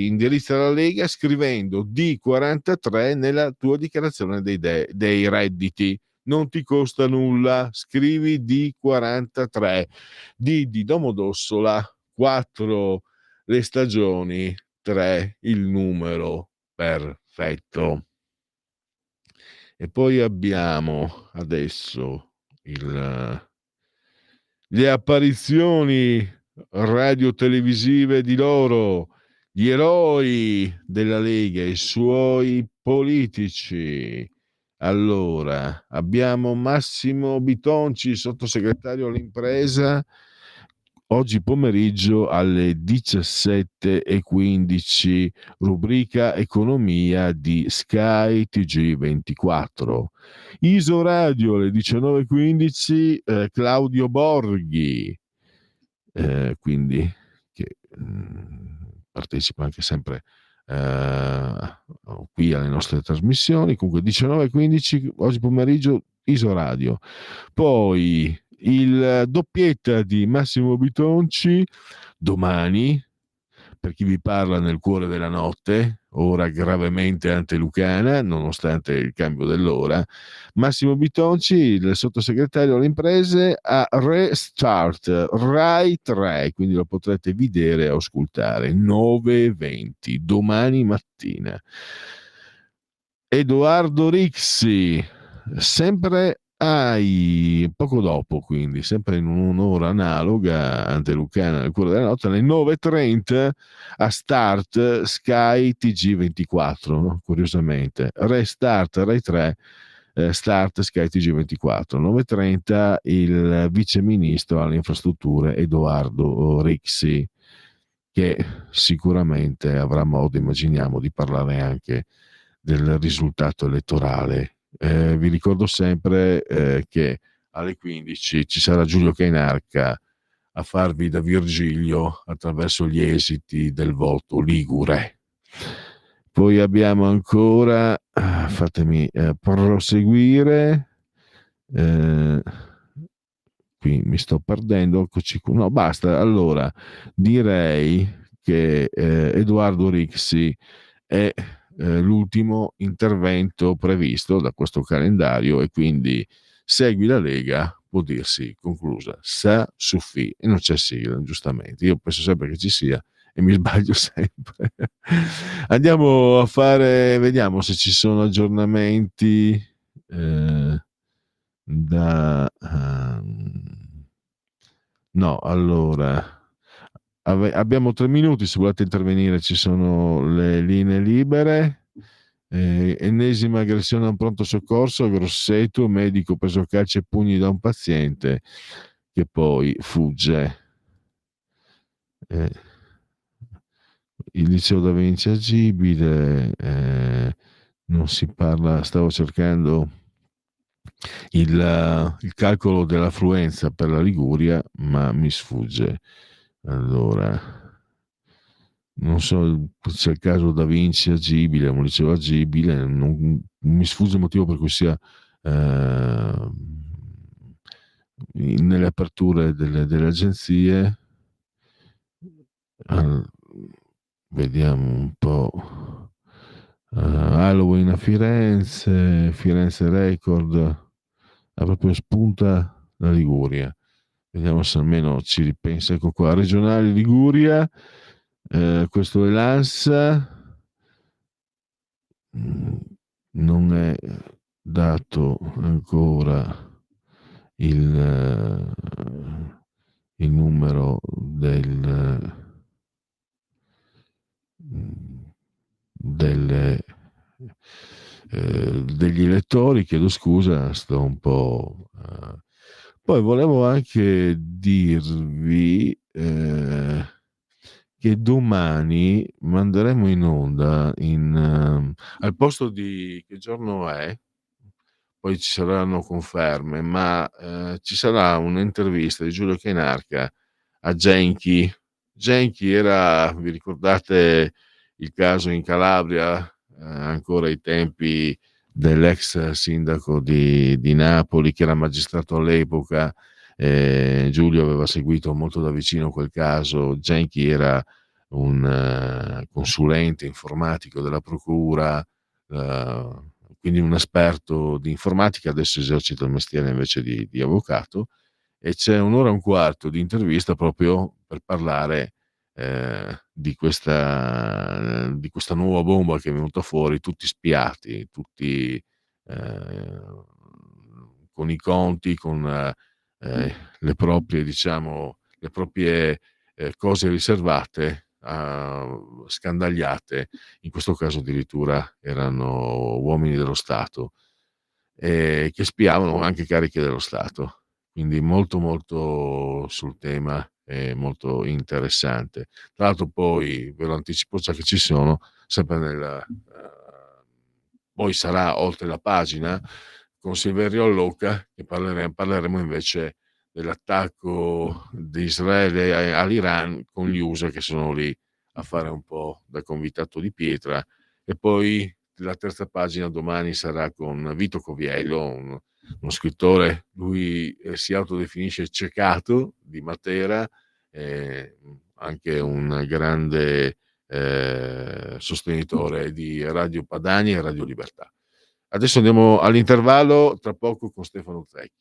indirizza alla Lega scrivendo D43 nella tua dichiarazione dei redditi. Non ti costa nulla, scrivi D43, D di Domodossola, 4 le stagioni, 3 il numero perfetto. E poi abbiamo adesso le apparizioni radio-televisive di loro, gli eroi della Lega, i suoi politici. Allora, abbiamo Massimo Bitonci, sottosegretario all'impresa, oggi pomeriggio alle 17:15, rubrica Economia di Sky TG24. Isoradio alle 19:15, Claudio Borghi, quindi che partecipa anche sempre qui alle nostre trasmissioni. Comunque 19:15 oggi pomeriggio Isoradio. Poi il doppietta di Massimo Bitonci domani, per chi vi parla nel cuore della notte, ora gravemente antelucana nonostante il cambio dell'ora. Massimo Bitonci, il sottosegretario alle imprese, a Restart Rai 3, quindi lo potrete vedere e ascoltare 9:20 domani mattina. Edoardo Rixi, sempre poco dopo, quindi sempre in un'ora analoga antelucana nel cuore della notte, alle 9:30 a Start Sky TG24, no? Curiosamente Restart Rai 3, Start Sky TG24, 9:30 il viceministro alle infrastrutture Edoardo Rixi, che sicuramente avrà modo, immaginiamo, di parlare anche del risultato elettorale. Vi ricordo sempre che alle 15 ci sarà Giulio Cainarca a farvi da Virgilio attraverso gli esiti del voto ligure. Poi abbiamo ancora, fatemi proseguire, qui mi sto perdendo, no basta, allora direi che Edoardo Rixi è l'ultimo intervento previsto da questo calendario, e quindi Segui la Lega può dirsi conclusa. Sa suffi, e non c'è sigla, giustamente. Io penso sempre che ci sia e mi sbaglio sempre. Andiamo a fare, vediamo se ci sono aggiornamenti. no, allora abbiamo 3 minuti, se volete intervenire ci sono le linee libere. Ennesima aggressione a un pronto soccorso a Grosseto, medico preso a calci e pugni da un paziente che poi fugge. Il liceo da Vinci agibile, non si parla, stavo cercando il calcolo dell'affluenza per la Liguria, ma mi sfugge. Allora, non so se c'è il caso da Vinci agibile, un liceo agibile, non mi sfugge il motivo per cui sia nelle aperture delle agenzie. Vediamo un po'. Halloween a Firenze, Firenze Record, proprio spunta la Liguria. Vediamo se almeno ci ripensa. Ecco qua, regionale Liguria, questo è l'ANSA, non è dato ancora il numero degli elettori, chiedo scusa, sto un po'. Poi volevo anche dirvi che domani manderemo in onda al posto di che giorno è, poi ci saranno conferme, ma ci sarà un'intervista di Giulio Cainarca a Genchi. Genchi era, vi ricordate il caso in Calabria, ancora ai tempi dell'ex sindaco di Napoli, che era magistrato all'epoca. Giulio aveva seguito molto da vicino quel caso. Genchi era un consulente informatico della procura, quindi un esperto di informatica, adesso esercita il mestiere invece di avvocato, e c'è un'ora e un quarto di intervista proprio per parlare di questa nuova bomba che è venuta fuori, tutti spiati, tutti con i conti, con le proprie, diciamo, le proprie cose riservate, scandagliate. In questo caso addirittura erano uomini dello Stato che spiavano anche cariche dello Stato. Quindi molto molto sul tema, molto interessante. Tra l'altro poi ve lo anticipo già che ci sono, sempre poi sarà oltre la pagina con Silverio Allocca, che parleremo invece dell'attacco di Israele all'Iran con gli USA che sono lì a fare un po' da convitato di pietra. E poi la terza pagina domani sarà con Vito Coviello, uno scrittore, lui si autodefinisce ciecato di Matera, anche un grande sostenitore di Radio Padania e Radio Libertà. Adesso andiamo all'intervallo, tra poco con Stefano Zecchi.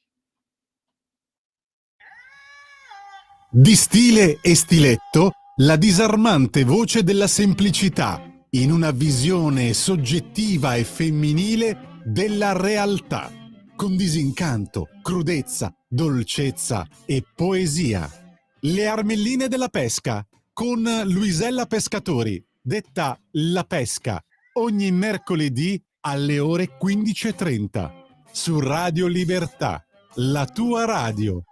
Di stile e stiletto, la disarmante voce della semplicità, in una visione soggettiva e femminile della realtà, con disincanto, crudezza, dolcezza e poesia. Le Armelline della Pesca, con Luisella Pescatori, detta La Pesca, ogni mercoledì alle ore 15:30, su Radio Libertà, la tua radio.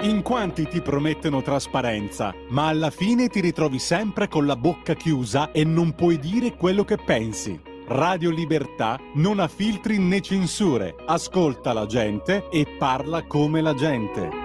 In quanti ti promettono trasparenza, ma alla fine ti ritrovi sempre con la bocca chiusa e non puoi dire quello che pensi. Radio Libertà non ha filtri né censure, ascolta la gente e parla come la gente.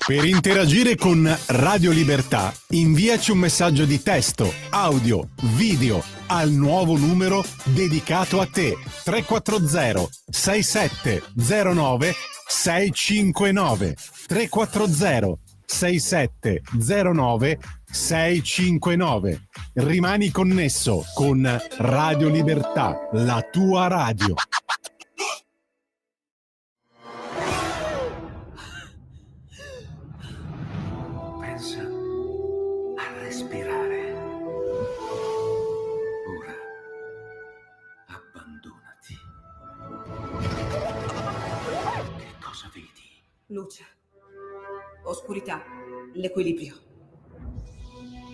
Per interagire con Radio Libertà, inviaci un messaggio di testo, audio, video al nuovo numero dedicato a te 340 6709 659 340 6709 659. Rimani connesso con Radio Libertà, la tua radio. Pensa a respirare. Ora abbandonati. Che cosa vedi? Luce, oscurità, l'equilibrio.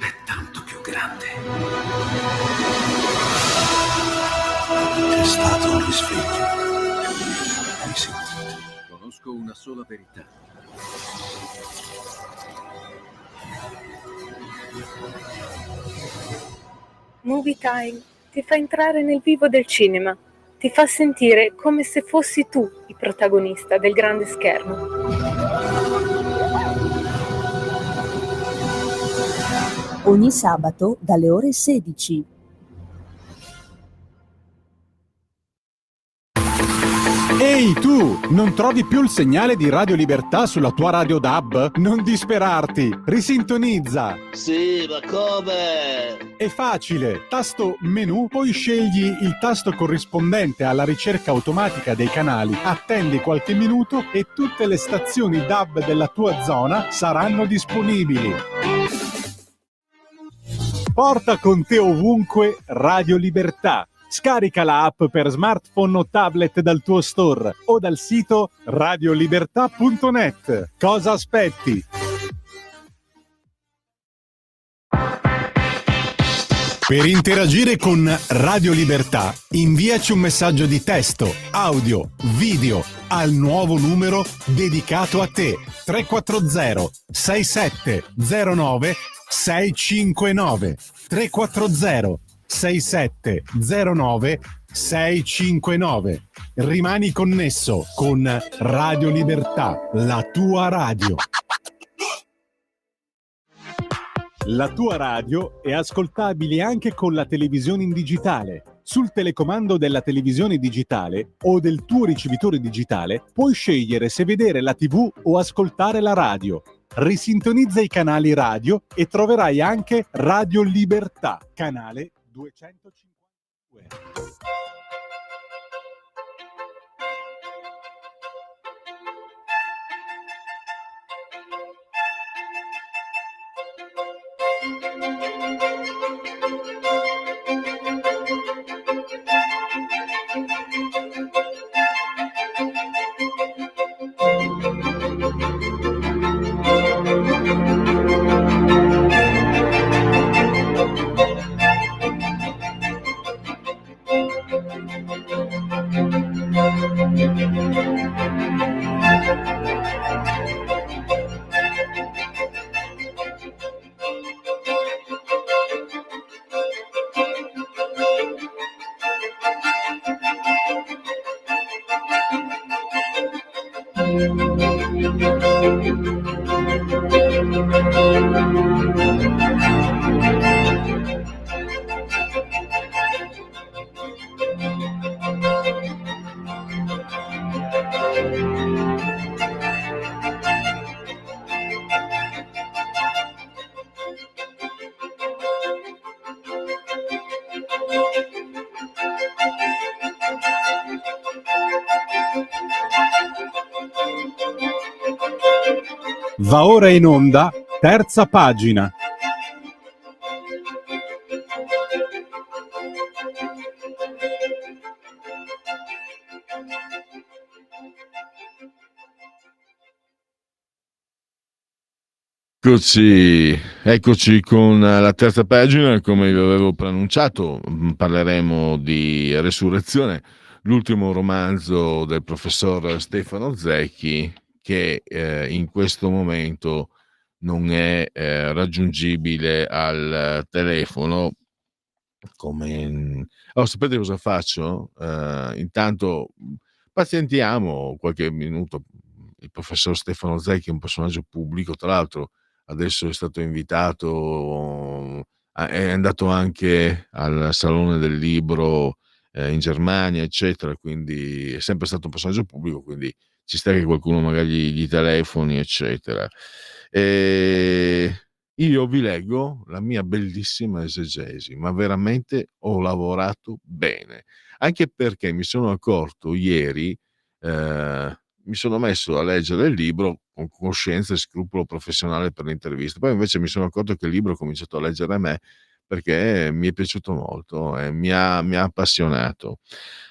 È tanto più grande. È stato un risveglio. Hai sentito? Conosco una sola verità. Movie Time ti fa entrare nel vivo del cinema, ti fa sentire come se fossi tu il protagonista del grande schermo. Ogni sabato dalle ore 16. Ehi tu, non trovi più il segnale di Radio Libertà sulla tua radio DAB? Non disperarti, risintonizza! Sì, ma come? È facile, tasto menu, poi scegli il tasto corrispondente alla ricerca automatica dei canali, attendi qualche minuto e tutte le stazioni DAB della tua zona saranno disponibili. Porta con te ovunque Radio Libertà. Scarica la app per smartphone o tablet dal tuo store o dal sito radiolibertà.net. Cosa aspetti? Per interagire con Radio Libertà, inviaci un messaggio di testo, audio, video al nuovo numero dedicato a te 340 6709 659 340 6709 659. Rimani connesso con Radio Libertà, la tua radio. La tua radio è ascoltabile anche con la televisione in digitale. Sul telecomando della televisione digitale o del tuo ricevitore digitale puoi scegliere se vedere la TV o ascoltare la radio. Risintonizza i canali radio e troverai anche Radio Libertà, canale 252. Va ora in onda, terza pagina. Eccoci con la terza pagina, come vi avevo preannunciato parleremo di resurrezione, l'ultimo romanzo del professor Stefano Zecchi, che in questo momento non è raggiungibile al telefono. Sapete cosa faccio? Intanto pazientiamo qualche minuto. Il professor Stefano Zecchi è un personaggio pubblico, tra l'altro adesso è stato invitato, è andato anche al Salone del Libro in Germania, eccetera, quindi è sempre stato un personaggio pubblico, quindi ci sta che qualcuno magari gli telefoni, eccetera. Io vi leggo la mia bellissima esegesi, ma veramente ho lavorato bene, anche perché mi sono accorto ieri, mi sono messo a leggere il libro con coscienza e scrupolo professionale per l'intervista, poi invece mi sono accorto che il libro ho cominciato a leggere a me perché mi è piaciuto molto e mi ha appassionato.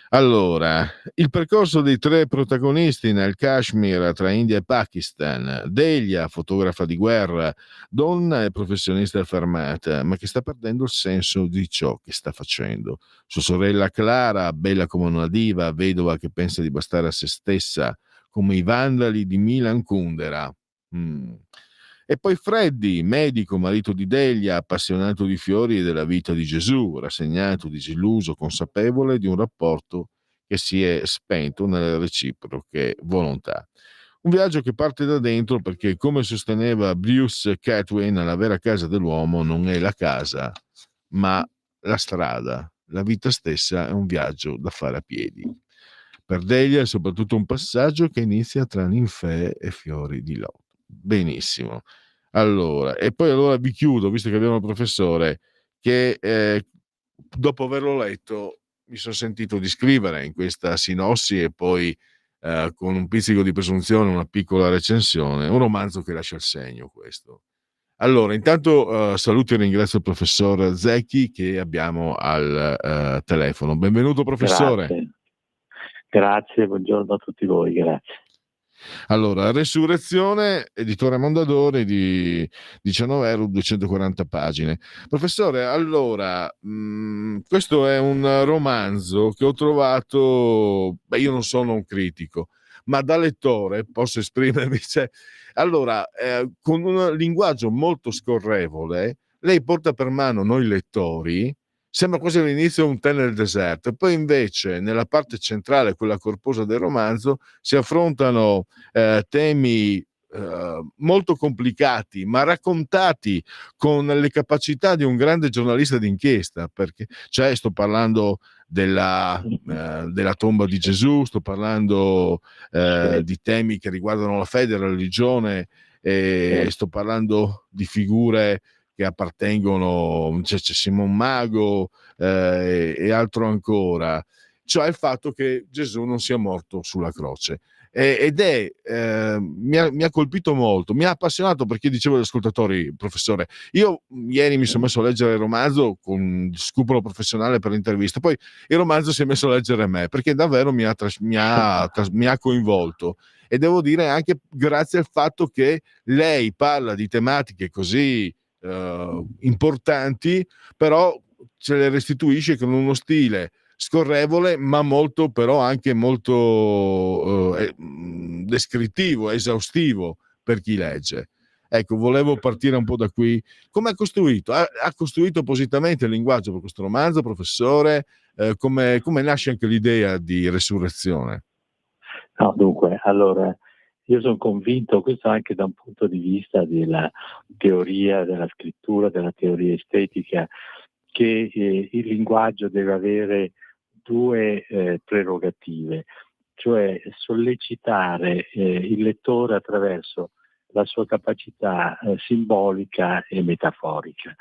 Allora, il percorso dei 3 protagonisti nel Kashmir tra India e Pakistan: Delia, fotografa di guerra, donna e professionista affermata, ma che sta perdendo il senso di ciò che sta facendo. Sua sorella Clara, bella come una diva, vedova che pensa di bastare a se stessa, come i vandali di Milan Kundera. E poi Freddy, medico, marito di Delia, appassionato di fiori e della vita di Gesù, rassegnato, disilluso, consapevole di un rapporto che si è spento nelle reciproche volontà. Un viaggio che parte da dentro perché, come sosteneva Bruce Catwin, la vera casa dell'uomo non è la casa, ma la strada. La vita stessa è un viaggio da fare a piedi. Per Delia è soprattutto un passaggio che inizia tra ninfee e fiori di loto. Benissimo. Allora, e poi allora vi chiudo, visto che abbiamo il professore, che dopo averlo letto mi sono sentito di scrivere in questa sinossi e poi con un pizzico di presunzione una piccola recensione, un romanzo che lascia il segno questo. Allora, intanto saluto e ringrazio il professor Zecchi che abbiamo al telefono. Benvenuto professore. Grazie, buongiorno a tutti voi, grazie. Allora, Resurrezione, editore Mondadori, di 19 euro, 240 pagine. Professore, allora, questo è un romanzo che ho trovato, io non sono un critico, ma da lettore posso esprimermi. Allora, con un linguaggio molto scorrevole, lei porta per mano noi lettori. Sembra quasi all'inizio un tè nel deserto, e poi invece nella parte centrale, quella corposa del romanzo, si affrontano temi molto complicati, ma raccontati con le capacità di un grande giornalista d'inchiesta, perché sto parlando della tomba di Gesù, sto parlando di temi che riguardano la fede, la religione, sto parlando di figure che appartengono, c'è Simon Mago e altro ancora, cioè il fatto che Gesù non sia morto sulla croce. Ed mi ha colpito molto, mi ha appassionato, perché dicevo agli ascoltatori, professore, io ieri mi sono messo a leggere il romanzo con scrupolo professionale per l'intervista, poi il romanzo si è messo a leggere me, perché davvero mi ha coinvolto, e devo dire anche grazie al fatto che lei parla di tematiche così importanti, però ce le restituisce con uno stile scorrevole, ma molto, però anche molto descrittivo, esaustivo per chi legge. Ecco, volevo partire un po' da qui. Come ha costruito? Ha costruito appositamente il linguaggio per questo romanzo, professore? Come nasce anche l'idea di Resurrezione? No, dunque, allora, io sono convinto, questo anche da un punto di vista della teoria della scrittura, della teoria estetica, che il linguaggio deve avere 2 prerogative, cioè sollecitare il lettore attraverso la sua capacità simbolica e metaforica,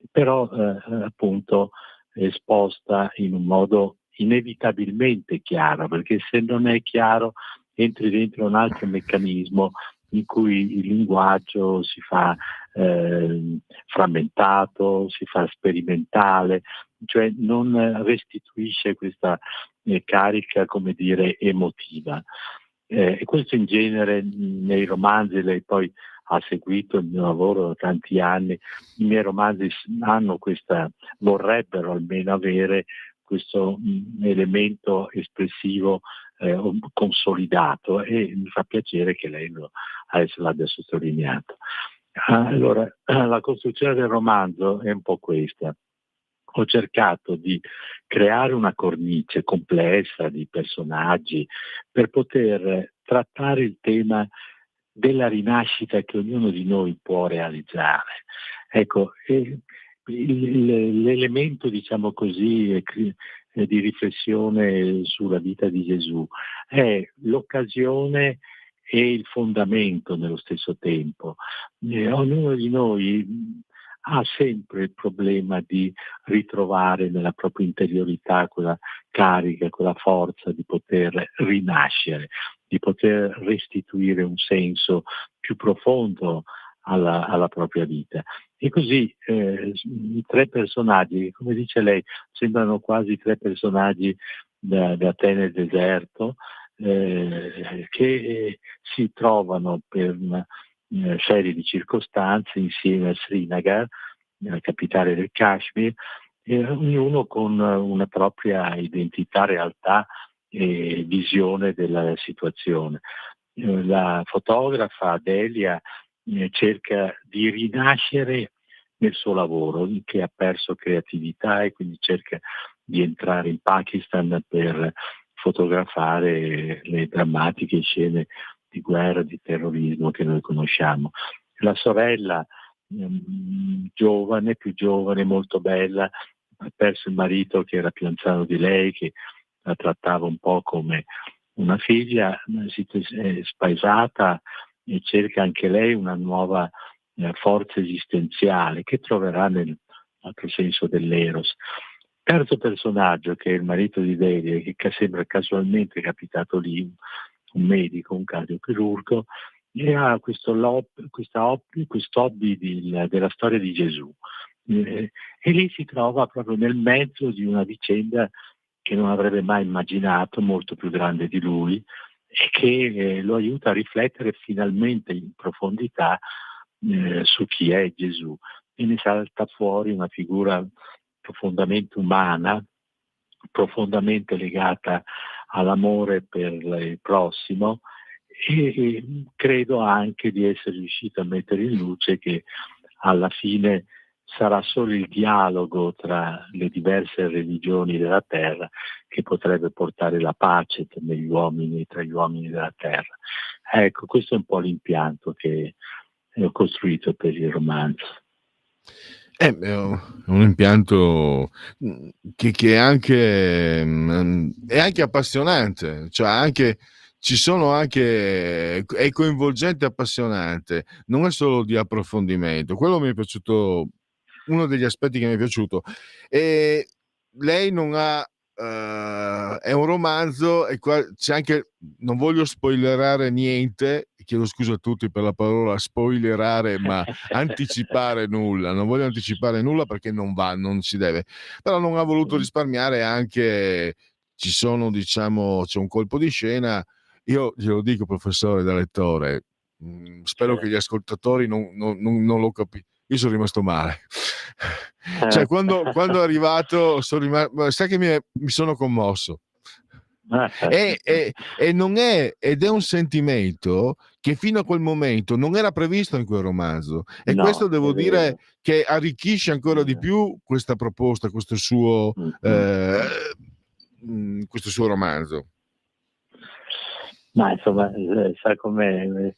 però appunto esposta in un modo inevitabilmente chiaro, perché se non è chiaro entri dentro un altro meccanismo in cui il linguaggio si fa frammentato, si fa sperimentale, cioè non restituisce questa carica, come dire, emotiva. E questo in genere nei romanzi, lei poi ha seguito il mio lavoro da tanti anni, i miei romanzi hanno vorrebbero almeno avere questo elemento espressivo consolidato, e mi fa piacere che lei adesso l'abbia sottolineato. Allora, la costruzione del romanzo è un po' questa. Ho cercato di creare una cornice complessa di personaggi per poter trattare il tema della rinascita che ognuno di noi può realizzare. Ecco, l'elemento, diciamo così, di riflessione sulla vita di Gesù è l'occasione e il fondamento nello stesso tempo. Ognuno di noi ha sempre il problema di ritrovare nella propria interiorità quella carica, quella forza di poter rinascere, di poter restituire un senso più profondo alla propria vita. E così i tre personaggi, come dice lei, sembrano quasi tre personaggi da te nel deserto, che si trovano per una serie di circostanze insieme a Srinagar, nella capitale del Kashmir, ognuno con una propria identità, realtà e visione della situazione. La fotografa Delia cerca di rinascere nel suo lavoro, che ha perso creatività, e quindi cerca di entrare in Pakistan per fotografare le drammatiche scene di guerra, di terrorismo che noi conosciamo. La sorella, giovane, più giovane, molto bella, ha perso il marito che era più anziano di lei, che la trattava un po' come una figlia, si è spaesata e cerca anche lei una nuova forza esistenziale che troverà nell'altro senso dell'eros. Terzo personaggio, che è il marito di Delia, che sembra casualmente capitato lì, un medico, un cardiochirurgo, e ha questo hobby della storia di Gesù. E lì si trova proprio nel mezzo di una vicenda che non avrebbe mai immaginato, molto più grande di lui, e che lo aiuta a riflettere finalmente in profondità su chi è Gesù. E ne salta fuori una figura profondamente umana, profondamente legata all'amore per il prossimo, e credo anche di essere riuscito a mettere in luce che alla fine sarà solo il dialogo tra le diverse religioni della terra che potrebbe portare la pace tra gli uomini della terra. Ecco, questo è un po' l'impianto che ho costruito per il romanzo. È un impianto che è anche appassionante, cioè è coinvolgente e appassionante, non è solo di approfondimento. Quello mi è piaciuto, uno degli aspetti che mi è piaciuto. E lei non ha è un romanzo, e qua c'è anche, non voglio spoilerare niente, chiedo scusa a tutti per la parola spoilerare, ma anticipare nulla, non voglio anticipare nulla perché non si deve, però non ha voluto risparmiare, anche ci sono, diciamo, c'è un colpo di scena, io glielo dico professore da lettore, spero che gli ascoltatori non lo capiscano. Io sono rimasto male. Cioè, quando è arrivato, sai che mi sono commosso. E non è, ed è un sentimento che fino a quel momento non era previsto in quel romanzo. E questo devo dire che arricchisce ancora di più questa proposta, questo suo romanzo. Ma insomma, sa com'è.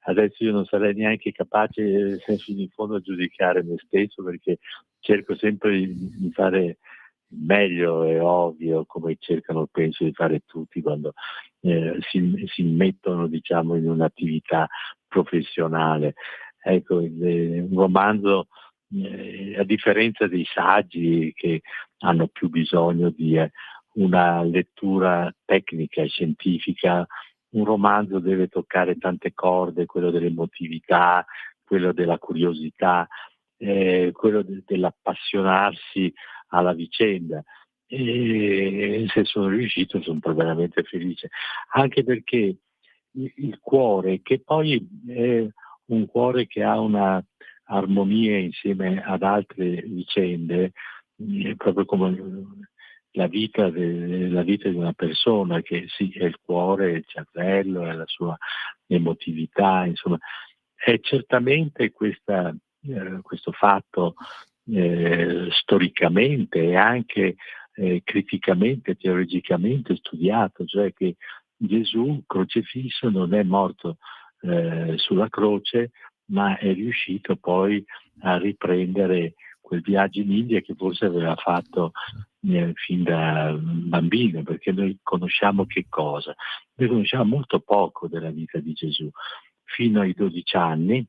Adesso io non sarei neanche capace fino in fondo a giudicare me stesso, perché cerco sempre di fare meglio, è ovvio, come cercano, penso, di fare tutti quando si mettono, diciamo, in un'attività professionale. Ecco, un romanzo, a differenza dei saggi che hanno più bisogno di una lettura tecnica e scientifica, un romanzo deve toccare tante corde, quello dell'emotività, quello della curiosità, quello dell'appassionarsi alla vicenda. E se sono riuscito sono veramente felice, anche perché il cuore, che poi è un cuore che ha una armonia insieme ad altre vicende, proprio come la vita di una persona, che sì, è il cuore, è il cervello, è la sua emotività, insomma. È certamente questo fatto storicamente e anche criticamente, teologicamente studiato, cioè che Gesù crocifisso non è morto sulla croce, ma è riuscito poi a riprendere quel viaggio in India che forse aveva fatto fin da bambino, perché noi conosciamo che cosa? Noi conosciamo molto poco della vita di Gesù, fino ai 12 anni,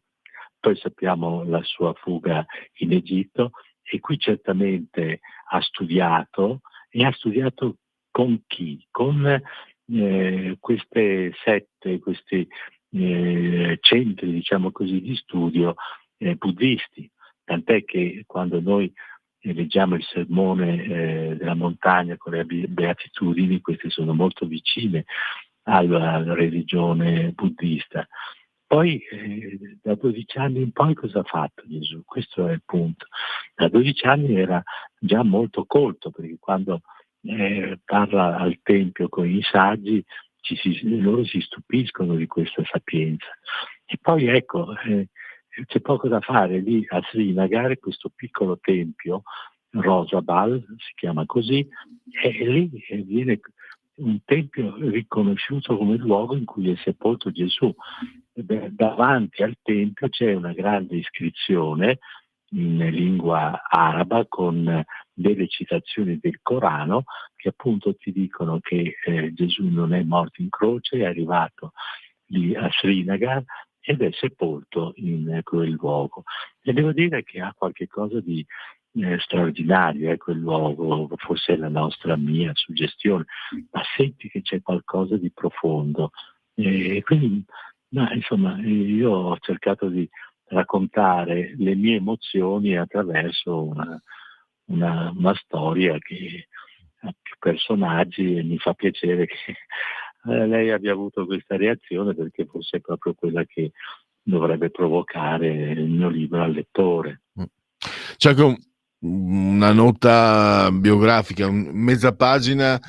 poi sappiamo la sua fuga in Egitto, e qui certamente ha studiato, e ha studiato con chi? Con queste sette, questi centri, diciamo così, di studio buddisti, tant'è che quando noi leggiamo il sermone della montagna con le beatitudini, queste sono molto vicine alla religione buddista. Poi da 12 anni in poi cosa ha fatto Gesù? Questo è il punto. Da 12 anni era già molto colto, perché quando parla al Tempio con i saggi, loro si stupiscono di questa sapienza. E poi ecco, c'è poco da fare lì a Srinagar, questo piccolo tempio, Rosabal si chiama così, e lì viene un tempio riconosciuto come luogo in cui è sepolto Gesù. Davanti al tempio c'è una grande iscrizione in lingua araba con delle citazioni del Corano che appunto ti dicono che Gesù non è morto in croce, è arrivato lì a Srinagar ed è sepolto in quel luogo. E devo dire che ha qualche cosa di straordinario quel luogo, forse è la mia suggestione, ma senti che c'è qualcosa di profondo. E quindi, insomma, io ho cercato di raccontare le mie emozioni attraverso una storia che ha più personaggi, e mi fa piacere che lei abbia avuto questa reazione, perché forse è proprio quella che dovrebbe provocare il mio libro al lettore. C'è anche una nota biografica, mezza pagina,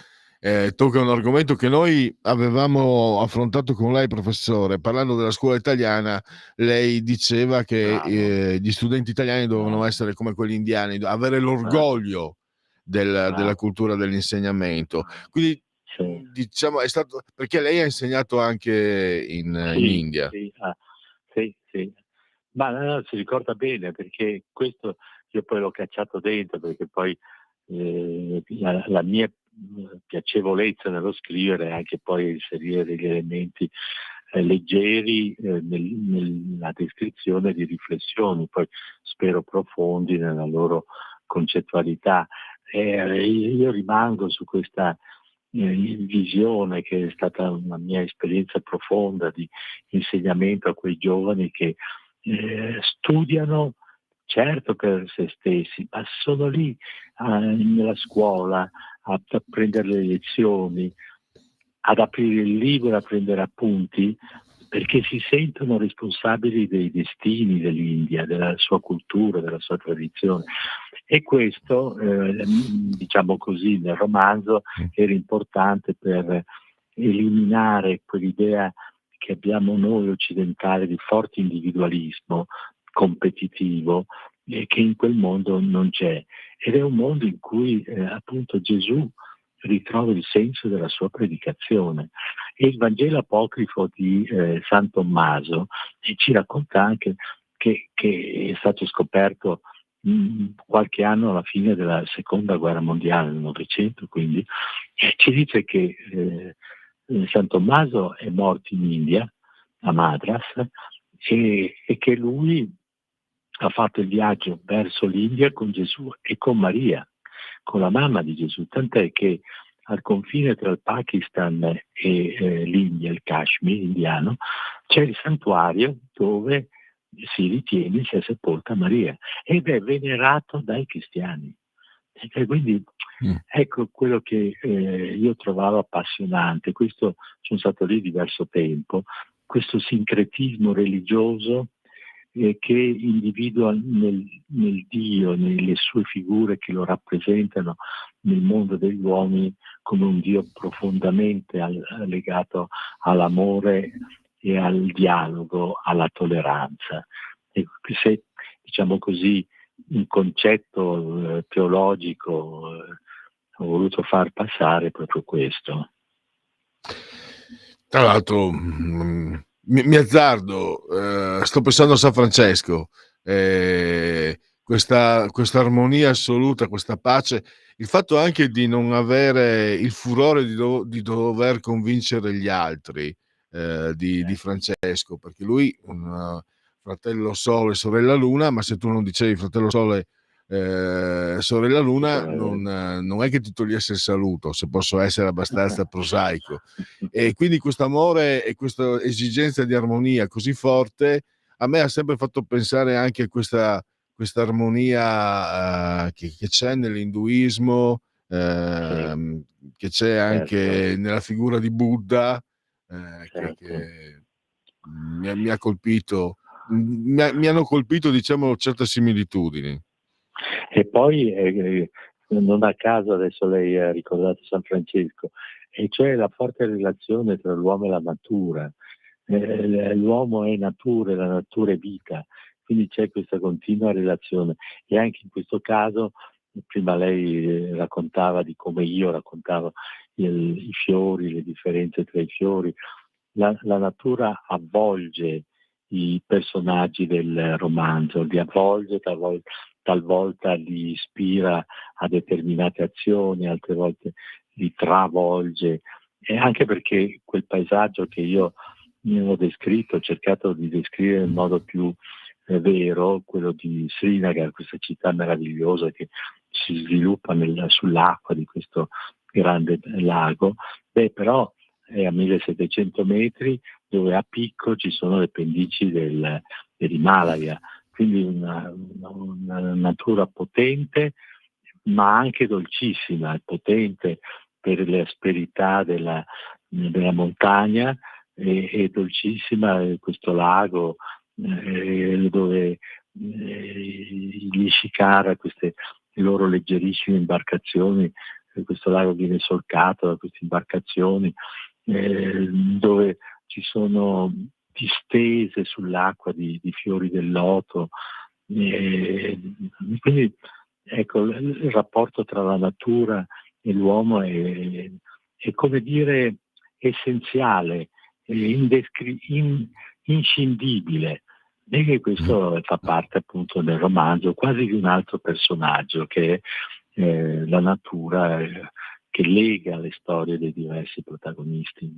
tocca un argomento che noi avevamo affrontato con lei, professore. Parlando della scuola italiana, lei diceva che gli studenti italiani dovevano essere come quelli indiani, avere l'orgoglio della cultura dell'insegnamento. Quindi diciamo è stato perché lei ha insegnato anche in India. Sì. Ma no, si ricorda bene, perché questo io poi l'ho cacciato dentro, perché poi la mia piacevolezza nello scrivere è anche poi inserire degli elementi leggeri nella descrizione di riflessioni, poi spero profondi nella loro concettualità. Io rimango su questa visione, che è stata una mia esperienza profonda di insegnamento a quei giovani che studiano certo per se stessi, ma sono lì nella scuola a prendere le lezioni, ad aprire il libro, a prendere appunti, perché si sentono responsabili dei destini dell'India, della sua cultura, della sua tradizione. E questo, diciamo così, nel romanzo era importante per eliminare quell'idea che abbiamo noi occidentali di forte individualismo competitivo, che in quel mondo non c'è. Ed è un mondo in cui appunto Gesù ritrova il senso della sua predicazione. E il Vangelo apocrifo di San Tommaso ci racconta anche che è stato scoperto qualche anno alla fine della seconda guerra mondiale, nel Novecento, quindi ci dice che San Tommaso è morto in India, a Madras, e che lui ha fatto il viaggio verso l'India con Gesù e con Maria, con la mamma di Gesù, tant'è che al confine tra il Pakistan e l'India, il Kashmir indiano, c'è il santuario dove si ritiene sia sepolta Maria ed è venerato dai cristiani. E quindi ecco quello che io trovavo appassionante. Questo, sono stato lì diverso tempo, questo sincretismo religioso che individua nel Dio, nelle sue figure che lo rappresentano nel mondo degli uomini, come un Dio profondamente legato all'amore e al dialogo, alla tolleranza. E se, diciamo così, un concetto teologico ho voluto far passare proprio questo. Tra l'altro, mi azzardo, sto pensando a San Francesco, questa armonia assoluta, questa pace, il fatto anche di non avere il furore di dover convincere gli altri, di Francesco, perché lui un fratello Sole, sorella Luna, ma se tu non dicevi fratello Sole, sorella Luna, non è che ti togliesse il saluto, se posso essere abbastanza prosaico. E quindi questo amore e questa esigenza di armonia così forte a me ha sempre fatto pensare anche a questa armonia che c'è nell'induismo, che c'è anche nella figura di Buddha, che mi ha colpito, mi hanno colpito, diciamo, certe similitudini. E poi non a caso adesso lei ha ricordato San Francesco, e cioè la forte relazione tra l'uomo e la natura. L'uomo è natura e la natura è vita, quindi c'è questa continua relazione. E anche in questo caso, prima lei raccontava di come io raccontavo i fiori, le differenze tra i fiori. La natura avvolge i personaggi del romanzo, li avvolge, talvolta li ispira a determinate azioni, altre volte li travolge, e anche perché quel paesaggio che io ho descritto, ho cercato di descrivere in modo più vero, quello di Srinagar, questa città meravigliosa che si sviluppa sull'acqua di questo grande lago, però è a 1700 metri, dove a picco ci sono le pendici dell'Himalaya, quindi una natura potente ma anche dolcissima, potente per le asperità della montagna, e dolcissima questo lago dove gli shikara, queste loro leggerissime imbarcazioni, questo lago viene solcato da queste imbarcazioni, dove ci sono distese sull'acqua di fiori del loto, quindi ecco, il rapporto tra la natura e l'uomo è come dire essenziale, inscindibile, e che questo fa parte appunto del romanzo, quasi di un altro personaggio che è la natura, che lega le storie dei diversi protagonisti.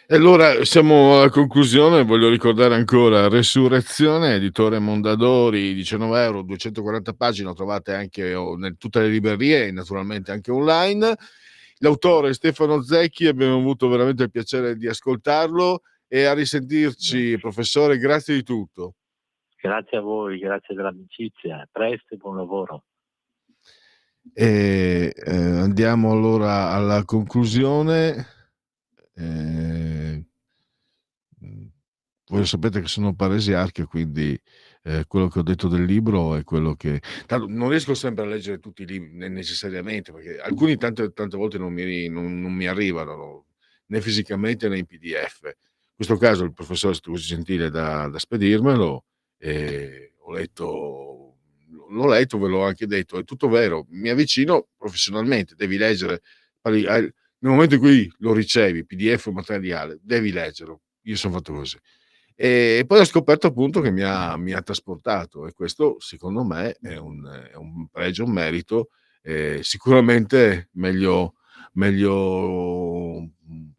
E allora siamo alla conclusione, voglio ricordare ancora Resurrezione, editore Mondadori, €19, 240 pagine, lo trovate anche in tutte le librerie e naturalmente anche online. L'autore Stefano Zecchi, abbiamo avuto veramente il piacere di ascoltarlo, e a risentirci, professore, grazie di tutto. Grazie a voi, grazie dell'amicizia, a presto e buon lavoro. E andiamo allora alla conclusione. Voi sapete che sono paresiarchico, quindi quello che ho detto del libro è quello che... Tanto non riesco sempre a leggere tutti i libri necessariamente, perché alcuni tante volte non mi arrivano, né fisicamente né in PDF. In questo caso il professore è stato così gentile da spedirmelo, e l'ho letto, ve l'ho anche detto, è tutto vero, mi avvicino professionalmente, devi leggere, nel momento in cui lo ricevi, PDF o materiale, devi leggerlo. Io sono fatto così. E poi ho scoperto appunto che mi ha trasportato, e questo secondo me è un pregio, un merito. Sicuramente meglio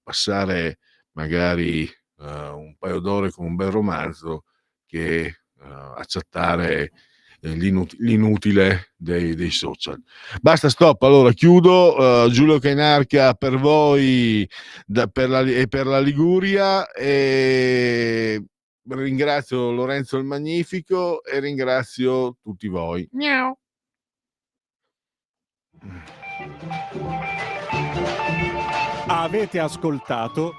passare magari un paio d'ore con un bel romanzo che accettare l'inutile dei social. Basta, stop, allora chiudo. Giulio Cainarca per voi per la Liguria, e ringrazio Lorenzo il Magnifico e ringrazio tutti voi. Miau. Avete ascoltato